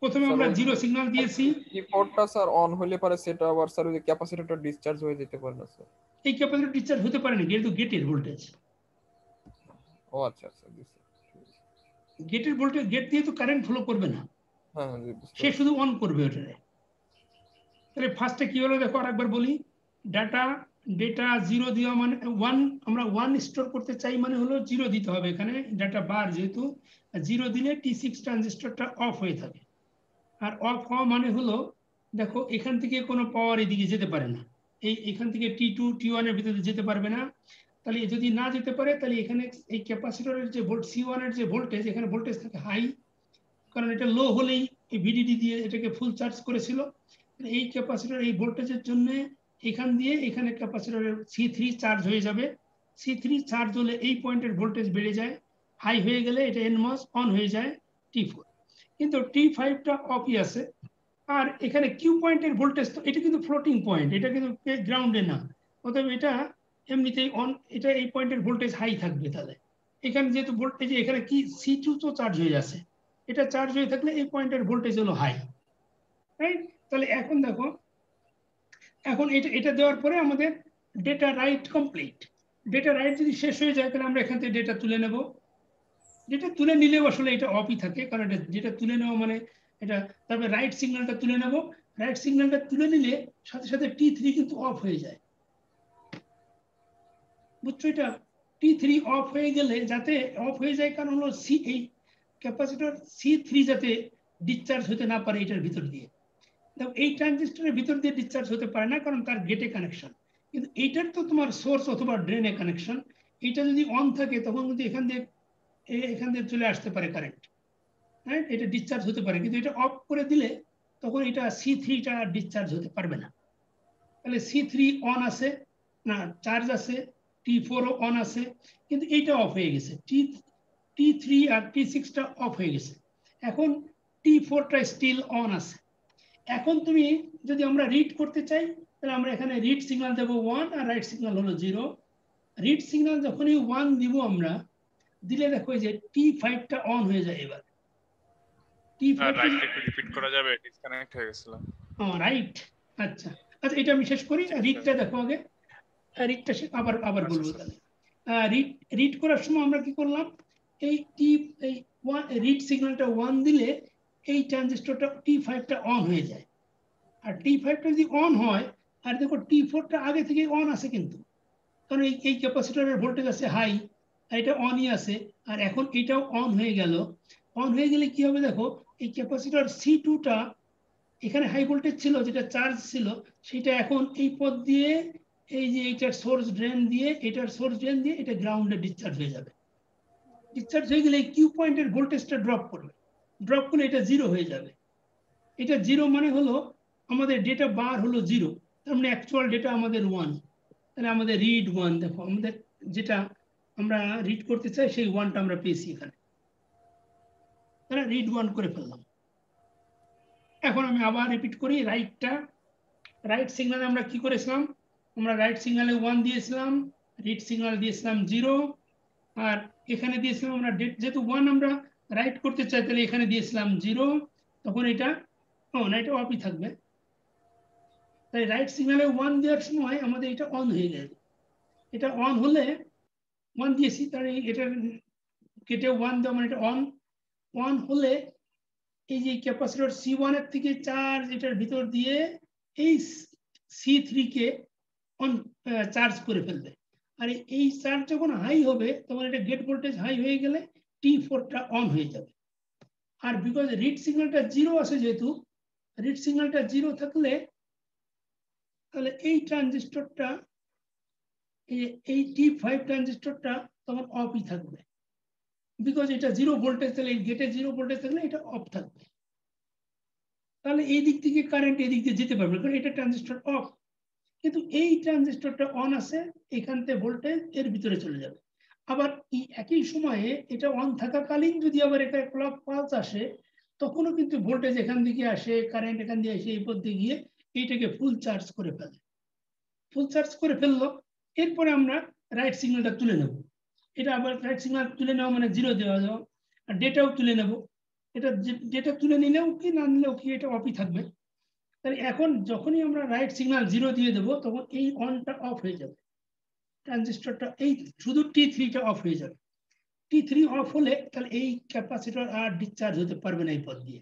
প্রথমে আমরা জিরো সিগন্যাল দিয়েছি, T4টা স্যার অন হলে পারে সেটা আবার স্যার ওই ক্যাপাসিটরটা ডিসচার্জ হয়ে যেতে পারে না স্যার? এই ক্যাপাসিটর ডিসচার্জ হতে পারে না, যেহেতু গেটের ভোল্টেজ, ও আচ্ছা আচ্ছা গেটের ভোল্টেজ, গেট দিয়ে তো কারেন্ট ফ্লো করবে না, হ্যাঁ সে শুধু অন করবে ওটারে। তাহলে ফার্স্টে কি হলো দেখো আরেকবার বলি, ডেটা জিরো দেওয়া মানে ওয়ান, আমরা ওয়ান স্টোর করতে চাই মানে হলো জিরো দিতে হবে এখানে, ডাটা বার যেহেতু, জিরো দিলে T6 ট্রানজিস্টরটা অফ হয়ে থাকে। আর অফ হওয়া মানে হলো দেখো এখান থেকে কোনো পাওয়ার এদিকে যেতে পারে না, এখান থেকে T2 T1 এর ভিতরে যেতে পারবে না। তাহলে যদি না যেতে পারে তাহলে এখানে এই ক্যাপাসিটরের যে C1 এর যে ভোল্টেজ, এখানে ভোল্টেজ থাকে হাই, কারণ এটা লো হলেই এই VDD দিয়ে এটাকে ফুল চার্জ করেছিল। এই ক্যাপাসিটর এই ভোল্টেজের জন্য এখান দিয়ে এখানে ক্যাপাসিটরের C3 চার্জ হয়ে যাবে। C3 চার্জ হলে এই পয়েন্টের ভোল্টেজ বেড়ে যায়, হাই হয়ে গেলে এটা NMOS অন হয়ে যায় T4, কিন্তু T5টা অফই আছে। আর এখানে কিউ পয়েন্টের ভোল্টেজ তো এটা কিন্তু ফ্লোটিং পয়েন্ট, এটা কিন্তু গ্রাউন্ডে না, অতএব এটা এমনিতেই অন, এটা এই পয়েন্টের ভোল্টেজ হাই থাকবে। তাহলে এখানে যেহেতু ভোল্টেজ এখানে কি C2 তো চার্জ হয়ে যাচ্ছে, এটা চার্জ হয়ে থাকলে এই পয়েন্টের ভোল্টেজ হলো হাই, রাইট? তাহলে এখন দেখো, এখন এটা দেওয়ার পরে আমাদের data right complete. Data right যদি শেষ হয়ে যায় তাহলে আমরা এখান থেকে ডেটা তুলে নেব। ডেটা তুলে নিলেও আসলে এটা অফই থাকে, কারণ এটা ডেটা তুলে নেওয়া মানে এটা, তারপরে রাইট সিগন্যালটা তুলে নেব। রাইট সিগন্যালটা তুলে নিলে সাথে সাথে T3 কিন্তু অফ হয়ে যায়, বুঝছো? এটা T3 অফ হয়ে গেলে, যাতে অফ হয়ে যায় কারণ হলো এই ক্যাপাসিটর C3 যাতে ডিসচার্জ হতে না পারে এটার ভিতর দিয়ে। দেখো এই ট্রানজিস্টরের ভিতর দিয়ে ডিসচার্জ হতে পারে না কারণ তার গেটে কানেকশন, কিন্তু এইটার তো তোমার সোর্স অথবা ড্রেনে কানেকশন। এটা যদি অন থাকে তখন কিন্তু এখান দিয়ে চলে আসতে পারে কারেন্ট, রাইট? এটা ডিসচার্জ হতে পারে, কিন্তু এটা অফ করে দিলে তখন এটা C3টা ডিসচার্জ হতে পারবে না। তাহলে C3 অন আছে না, চার্জ আছে, T4ও অন আছে, কিন্তু এইটা অফ হয়ে গেছে, T3 আর T6টা অফ হয়ে গেছে। এখন T4টা স্টিল অন আছে। এখন তুমি যদি আমরা রিড করতে চাই তাহলে আমরা এখানে রিড সিগন্যাল দেব 1 আর রাইট সিগন্যাল হলো 0। রিড সিগন্যাল যখনই 1 দিব আমরা, দিলে দেখো যে T5টা অন হয়ে যায়। এবার রাইটটা একটু রিপিট করা যাবে, ডিসকানেক্ট হয়ে গেছিল। রাইট, আচ্ছা আচ্ছা, এটা আমি শেষ করি, রিডটা দেখো আগে, রিডটা আবার বলবো। তাহলে রিড করার সময় আমরা কি করলাম, এই রিড সিগন্যালটা 1 দিলে এই ট্রানজিস্টরটা T5টা অন হয়ে যায়। আর T5টা যদি অন হয়, আর দেখো T4টা আগে থেকে অন আছে কিন্তু, কারণ এই ক্যাপাসিটরের ভোল্টেজ আছে হাই, আর এটা অনই আছে, আর এখন এটাও অন হয়ে গেল। অন হয়ে গেলে কি হবে দেখো, এই ক্যাপাসিটর C2টা এখানে হাই ভোল্টেজ ছিল, যেটা চার্জ ছিল, সেটা এখন এই পথ দিয়ে, এই যে এটার সোর্স ড্রেন দিয়ে, এটার সোর্স ড্রেন দিয়ে এটা গ্রাউন্ডে ডিসচার্জ হয়ে যাবে। ডিসচার্জ হয়ে গেলে কিউ পয়েন্টের ভোল্টেজটা ড্রপ করবে, ড্রপ করলে এটা জিরো হয়ে যাবে। এটা জিরো মানে হলো আমাদের ডেটা বার হলো 0, তার মানে অ্যাকচুয়াল ডেটা আমাদের 1। তাহলে আমাদের রিড 1, দেখো আমাদের যেটা আমরা রিড করতে চাই সেই 1টা আমরা পেয়েছি এখানে, তাহলে রিড 1 করে ফেললাম। এখন আমি আবার রিপিট করি, রাইট সিগন্যালে আমরা কি করেছিলাম, আমরা রাইট সিগন্যালে 1 দিয়েছিলাম, রিড সিগন্যাল দিয়েছিলাম 0, আর এখানে দিয়েছিলাম আমরা যেহেতু 1 আমরা রাইট করতে চাই তাহলে এখানে দিয়েছিলাম 0, তখন এটা অন, এটা অফই থাকবে। তাই রাইট সিগন্যালে 1 দেওয়ার সময় আমাদের এটা অন হয়ে গেল। এটা অন হলে 1 দিয়েছি, তাহলে এটা কেটে 1 দেওয়া মানে এটা অন হলে এই যে ক্যাপাসিটর C1 এর থেকে চার্জ এটার ভিতর দিয়ে এই C3 কে অন চার্জ করে ফেলবে। আর এই চার্জ যখন হাই হবে তখন এটা গেট ভোল্টেজ হাই হয়ে গেলে T4টা অন হয়ে যাবে। আর বিকজ রিড সিগন্যালটা 0 আছে, যেহেতু রিড সিগন্যালটা 0 থাকলে তাহলে এই ট্রানজিস্টরটা, এই T5 ট্রানজিস্টরটা তখন অফই থাকবে, বিকজ এটা 0 ভোল্টেজ, তাহলে গেটে 0 ভোল্টেজ থাকলে এটা অফ থাকবে। তাহলে এই দিক থেকে কারেন্ট এই দিক দিয়ে যেতে পারবে, কারণ এটা ট্রানজিস্টর অফ। কিন্তু এই ট্রানজিস্টরটা অন আছে, এখান থেকে ভোল্টেজ এর ভিতরে চলে যাবে। আবার এই একই সময়ে এটা অন থাকাকালীন যদি আবার এটা ক্লক পালস আসে, তখনও কিন্তু ভোল্টেজ এখান থেকে আসে, কারেন্ট এখান দিয়ে এসে এই পথে গিয়ে এইটাকে ফুল চার্জ করে ফেলে। ফুল চার্জ করে ফেললো, এরপরে আমরা রাইট সিগন্যালটা তুলে নেব। এটা আবার রাইট সিগন্যাল তুলে নেওয়া মানে 0 দেওয়া যাও, আর ডেটাও তুলে নেব। এটা ডেটা তুলে নিলেও কি না নিলেও কি এটা অফই থাকবে। তাহলে এখন যখনই আমরা রাইট সিগন্যাল 0 দিয়ে দেবো তখন এই অনটা অফ হয়ে যাবে, ট্রানজিস্টরটা এই শুধু T3টা অফ হয়ে যাবে। T3 অফ হলে তাহলে এই ক্যাপাসিটর আর ডিসচার্জ হতে পারবে না এই পথ দিয়ে।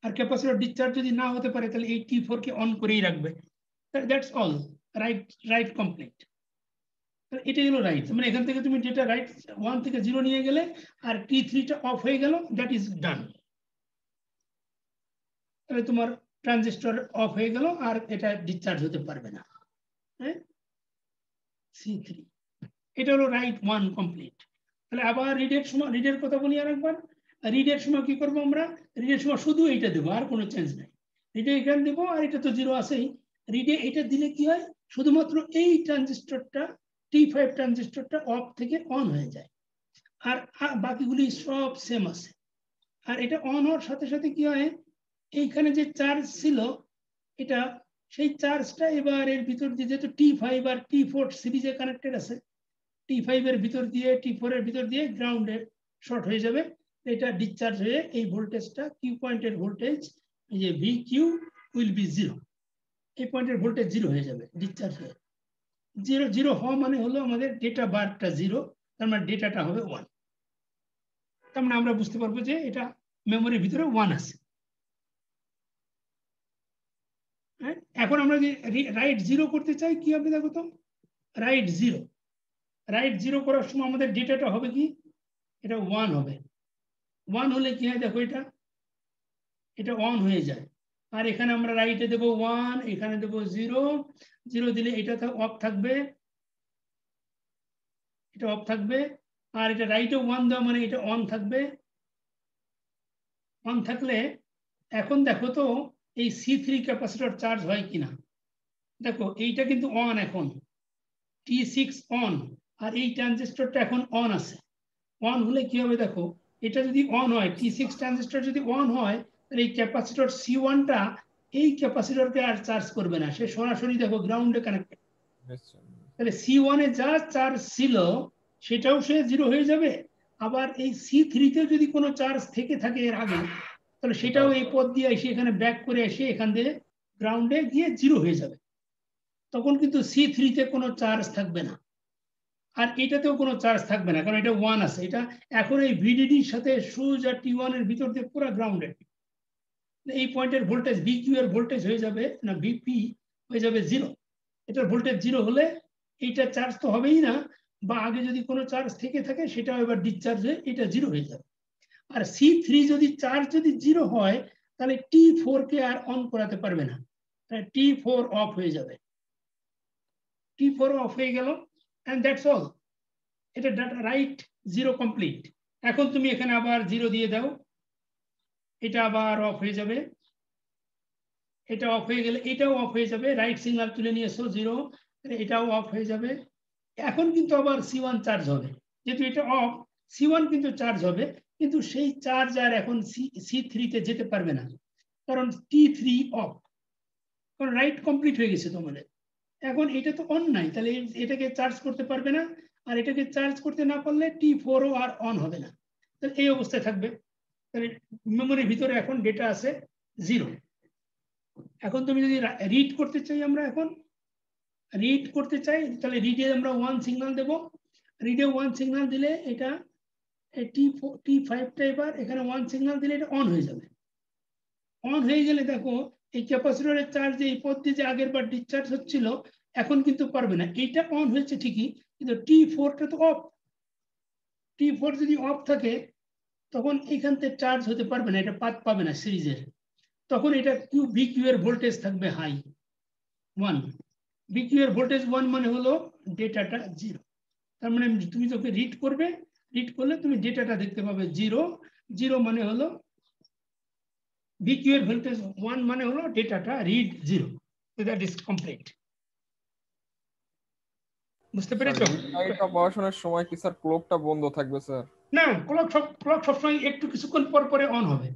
আর ক্যাপাসিটর ডিসচার্জ যদি না হতে পারে তাহলে এই T4 কে অন করেই রাখবে। That's all, right complete. এটাই হলো রাইট, মানে এখান থেকে তুমি যেটা রাইট 1 থেকে 0 নিয়ে গেলে আর T3টা অফ হয়ে গেল, দ্যাট ইজ ডান। তাহলে তোমার ট্রানজিস্টর অফ হয়ে গেল আর এটা ডিসচার্জ হতে পারবে না। হ্যাঁ, C3 এটা হলো রাইট 1 কমপ্লিট। তাহলে আবার রিডের কথা বলি আর একবার। রিডের সময় কি করবো আমরা? রিডের সময় শুধু এইটা দেবো, আর কোনো চেঞ্জ নাই। রিডে এখানে দেবো আর এটা তো 0 আছেই। রিডে এটা দিলে কি হয়, শুধুমাত্র এই ট্রানজিস্টরটা T5 ট্রানজিস্টরটা অফ থেকে অন হয়ে যায়, আর বাকিগুলি সব সেম আছে। আর এটা অন হওয়ার সাথে সাথে কি হয়, এইখানে যে চার্জ ছিল এটা সেই চার্জটা এবার এর ভিতর দিয়ে, যেহেতু T5 আর T4 সিরিজে কানেক্টেড আছে, T5 এর ভিতর দিয়ে T4 এর ভিতর দিয়ে গ্রাউন্ডে শর্ট হয়ে যাবে। এটা ডিসচার্জ হয়ে এই ভোল্টেজটা কিউ পয়েন্টের ভোল্টেজ, এই যে VQ উইল বি 0, এই পয়েন্টের ভোল্টেজ 0 হয়ে যাবে ডিসচার্জ হয়ে। 0 হওয়া মানে হলো আমাদের ডেটা বারটা 0, তার মানে ডেটাটা হবে 1। তার মানে আমরা বুঝতে পারবো যে এটা মেমোরির ভিতরে 1 আছে। হ্যাঁ, এখন আমরা যে রাইট 0 করতে চাই কি হবে দেখো তো, রাইট 0 করার সময় আমাদের ডেটাটা হবে কি, এটা 1 হবে। 1 হলে কি হয় দেখো, এটা অন হয়ে যায়। আর এখানে আমরা রাইটে দেবো 1, এখানে দেবো 0 দিলে এটা অফ থাকবে, এটা অফ থাকবে। আর এটা রাইটে 1 দেওয়া মানে এটা অন থাকবে। অন থাকলে এখন দেখো তো এই C3 ক্যাপাসিটর চার্জ হয় কিনা। দেখো এইটা কিন্তু অন, এখন T6 অন, আর এই ট্রানজিস্টরটা এখন অন আছে। অন হলে কি হবে দেখো, এটা যদি অন হয়, T6 ট্রানজিস্টর যদি অন হয়, তাহলে এই ক্যাপাসিটর C1টা এই ক্যাপাসিটরকে আর চার্জ করবে না, সে সরাসরি দেখো গ্রাউন্ডে কানেক্টেড। তাহলে C1 এ যা চার্জ ছিল সেটাও সে 0 হয়ে যাবে। আবার এই C3 তে যদি কোনো চার্জ থেকে থাকে এর আগে, তাহলে সেটাও এই পথ দিয়ে এসে এখানে ব্যাক করে এসে এখান দিয়ে গ্রাউন্ডে গিয়ে 0 হয়ে যাবে। তখন কিন্তু C3 তে কোনো চার্জ থাকবে না, আর এটাতেও কোনো চার্জ থাকবে না, কারণ এটা 1 আছে। এটা এখন এই VDDর সাথে সোজা T1 এর ভিতর দিয়ে পুরো গ্রাউন্ডেড। এই পয়েন্টের ভোল্টেজ VQ এর ভোল্টেজ হয়ে যাবে না, VP হয়ে যাবে 0। এটার ভোল্টেজ 0 হলে এইটা চার্জ তো হবেই না, বা আগে যদি কোনো চার্জ থেকে থাকে সেটাও এবার ডিসচার্জ হয়ে এটা 0 হয়ে যাবে। আর C3 যদি চার্জ যদি 0 হয় তাহলে T4 কে আর অন করাতে পারবে না, T4 অফ হয়ে যাবে। T4 অফ হয়ে গেল, and that's all. এটা ডাটা রাইট 0 কমপ্লিট। এখন তুমি এখানে আবার 0 দিয়ে দাও, এটা আবার অফ হয়ে যাবে। এটা অফ হয়ে গেলে এটাও অফ হয়ে যাবে, রাইট সিগন্যাল তুলে নিয়ে এসো 0, এটাও অফ হয়ে যাবে। এখন কিন্তু আবার C1 চার্জ হবে, যেহেতু এটা অফ, C1 কিন্তু চার্জ হবে, কিন্তু সেই চার্জ আর এখন C3 তে যেতে পারবে না, কারণ T3 অফ, কারণ রাইট কমপ্লিট হয়ে গেছে তোমাদের। এখন এটা তো অন নাই, তাহলে এটাকে চার্জ করতে পারবে না, আর এটাকে চার্জ করতে না পারলে T4ও আর অন হবে না, তাহলে এই অবস্থায় থাকবে। তাহলে মেমোরির ভিতরে এখন ডেটা আছে 0। এখন তুমি যদি রিড করতে চাই, আমরা এখন রিড করতে চাই, তাহলে রিডে আমরা 1 সিগন্যাল দেব। রিডে 1 সিগন্যাল দিলে এটা T5টা এবার এখানে 1 সিগন্যাল দিলে এটা অন হয়ে যাবে। অন হয়ে গেলে দেখো এই ক্যাপাসিটরের চার্জ এই পথ দিয়ে যে আগের বার ডিসচার্জ হচ্ছিল এখন কিন্তু পারবে না। এইটা অন হয়েছে ঠিকই, কিন্তু T4টা তো অফ। T4 যদি অফ থাকে তখন এখান থেকে চার্জ হতে পারবে না, এটা পাথ পাবে না সিরিজের। তখন এটা VQ এর ভোল্টেজ থাকবে হাই 1। VQ এর ভোল্টেজ 1 মানে হলো ডেটাটা 0। তার মানে তুমি তোকে রিড করবে, রিড করলে তুমি ডেটাটা দেখতে পাবে 0 মানে হলো VQ এর ভোল্টেজ 1 মানে হলো ডেটাটা রিড 0। That is complete. বুঝতে পেরেছো? এটা পড়াশোনার সময় কি স্যার ক্লকটা বন্ধ থাকবে স্যার? না, ক্লক সবসময় একটু কিছুক্ষণ পর পরে অন হবে।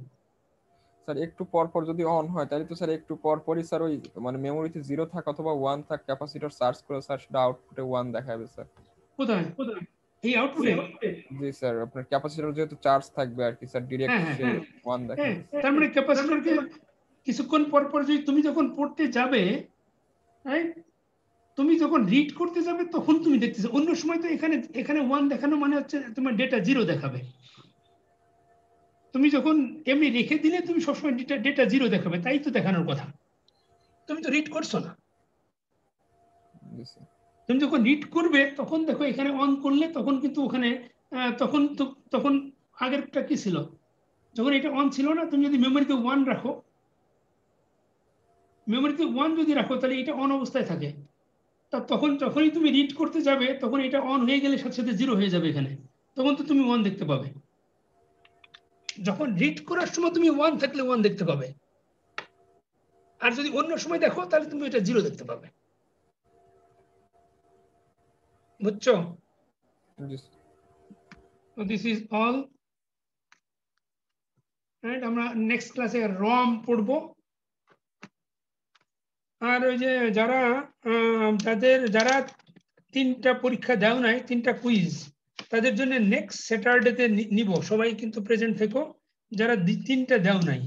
স্যার একটু পর পর যদি অন হয় তাহলে তো স্যার একটু পর পরই স্যার ওই মানে মেমোরিতে 0 থাক অথবা 1 থাক ক্যাপাসিটর চার্জ করে স্যার সেটা আউটপুটে 1 দেখাবে স্যার। কোথায় এই আউটপুটে? জি স্যার আপনার ক্যাপাসিটর যেহেতু চার্জ থাকবে আর কি স্যার ডিরেক্ট হ্যাঁ, সে 1 হ্যাঁ, দেখাবে। তার মানে ক্যাপাসিটরকে কিছুক্ষণ পর পর যদি তুমি যখন পড়তে যাবে, রাইট, তুমি যখন রিড করতে যাবে তখন তুমি দেখতেছো। অন্য সময় তো এখানে এখানে 1 দেখানো মানে হচ্ছে তোমার ডেটা 0 দেখাবে। তুমি যখন এমনি রেখে দিলে তুমি সবসময় ডেটা 0 দেখাবে, তাই তো দেখানোর কথা। তুমি তো রিড করছো না। জি স্যার। তুমি যখন রিড করবে তখন দেখো এখানে অন করলে তখন কিন্তু ওখানে তখন তো তখন আগেরটা কি ছিল, যখন এটা অন ছিল না, তুমি যদি মেমোরিতে 1 রাখো, মেমোরিতে 1 যদি রাখো তাহলে এটা অন অবস্থায় থাকে। তা তখন যখনই তুমি রিড করতে যাবে তখন এটা অন হয়ে গেলে সাথে সাথে 0 হয়ে যাবে এখানে, তখন তো তুমি 1 দেখতে পাবে। যখন রিড করার সময় তুমি 1 থাকলে 1 দেখতে পাবে, আর যদি অন্য সময় দেখো তাহলে তুমি এটা 0 দেখতে পাবে। বুঝছো? জি sir. So this is all. Right, আমরা নেক্সট ক্লাসে রম পড়বো। আর ওই যে যারা যারা 3টা পরীক্ষা দাও নাই, 3টা কুইজ, তাদের জন্য নেক্সট স্যাটারডেতে নিব। সবাই কিন্তু প্রেজেন্ট থেকো যারা 3টা দাও নাই।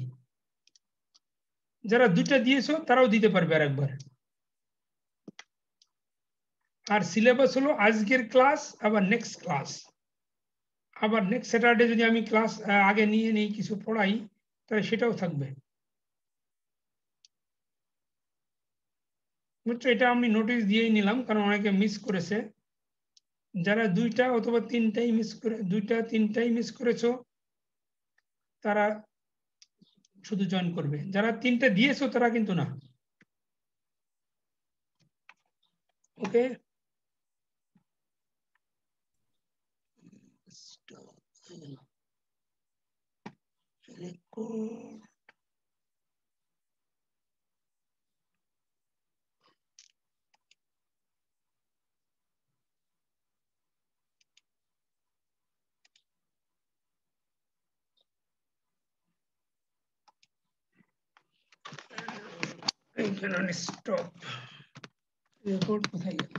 যারা 2টা দিয়েছো তারাও দিতে পারবে আরেকবার। আর সিলেবাস হলো আজকের ক্লাস, আবার নেক্সট ক্লাস, আবার নেক্সট স্যাটারডে যদি আমি ক্লাস আগে নিয়ে নেই কিছু পড়াই তাহলে সেটাও থাকবে। বুঝছো? এটা আমি নোটিশ দিয়েই নিলাম কারণ অনেকে মিস করেছে। যারা 2টা অথবা 3টাই মিস করে, 2টা 3টাই মিস করেছো তারা শুধু জয়েন করবে। যারা 3টা দিয়েছো তারা কিন্তু না। ওকে, stop. Record কোথায় গেল?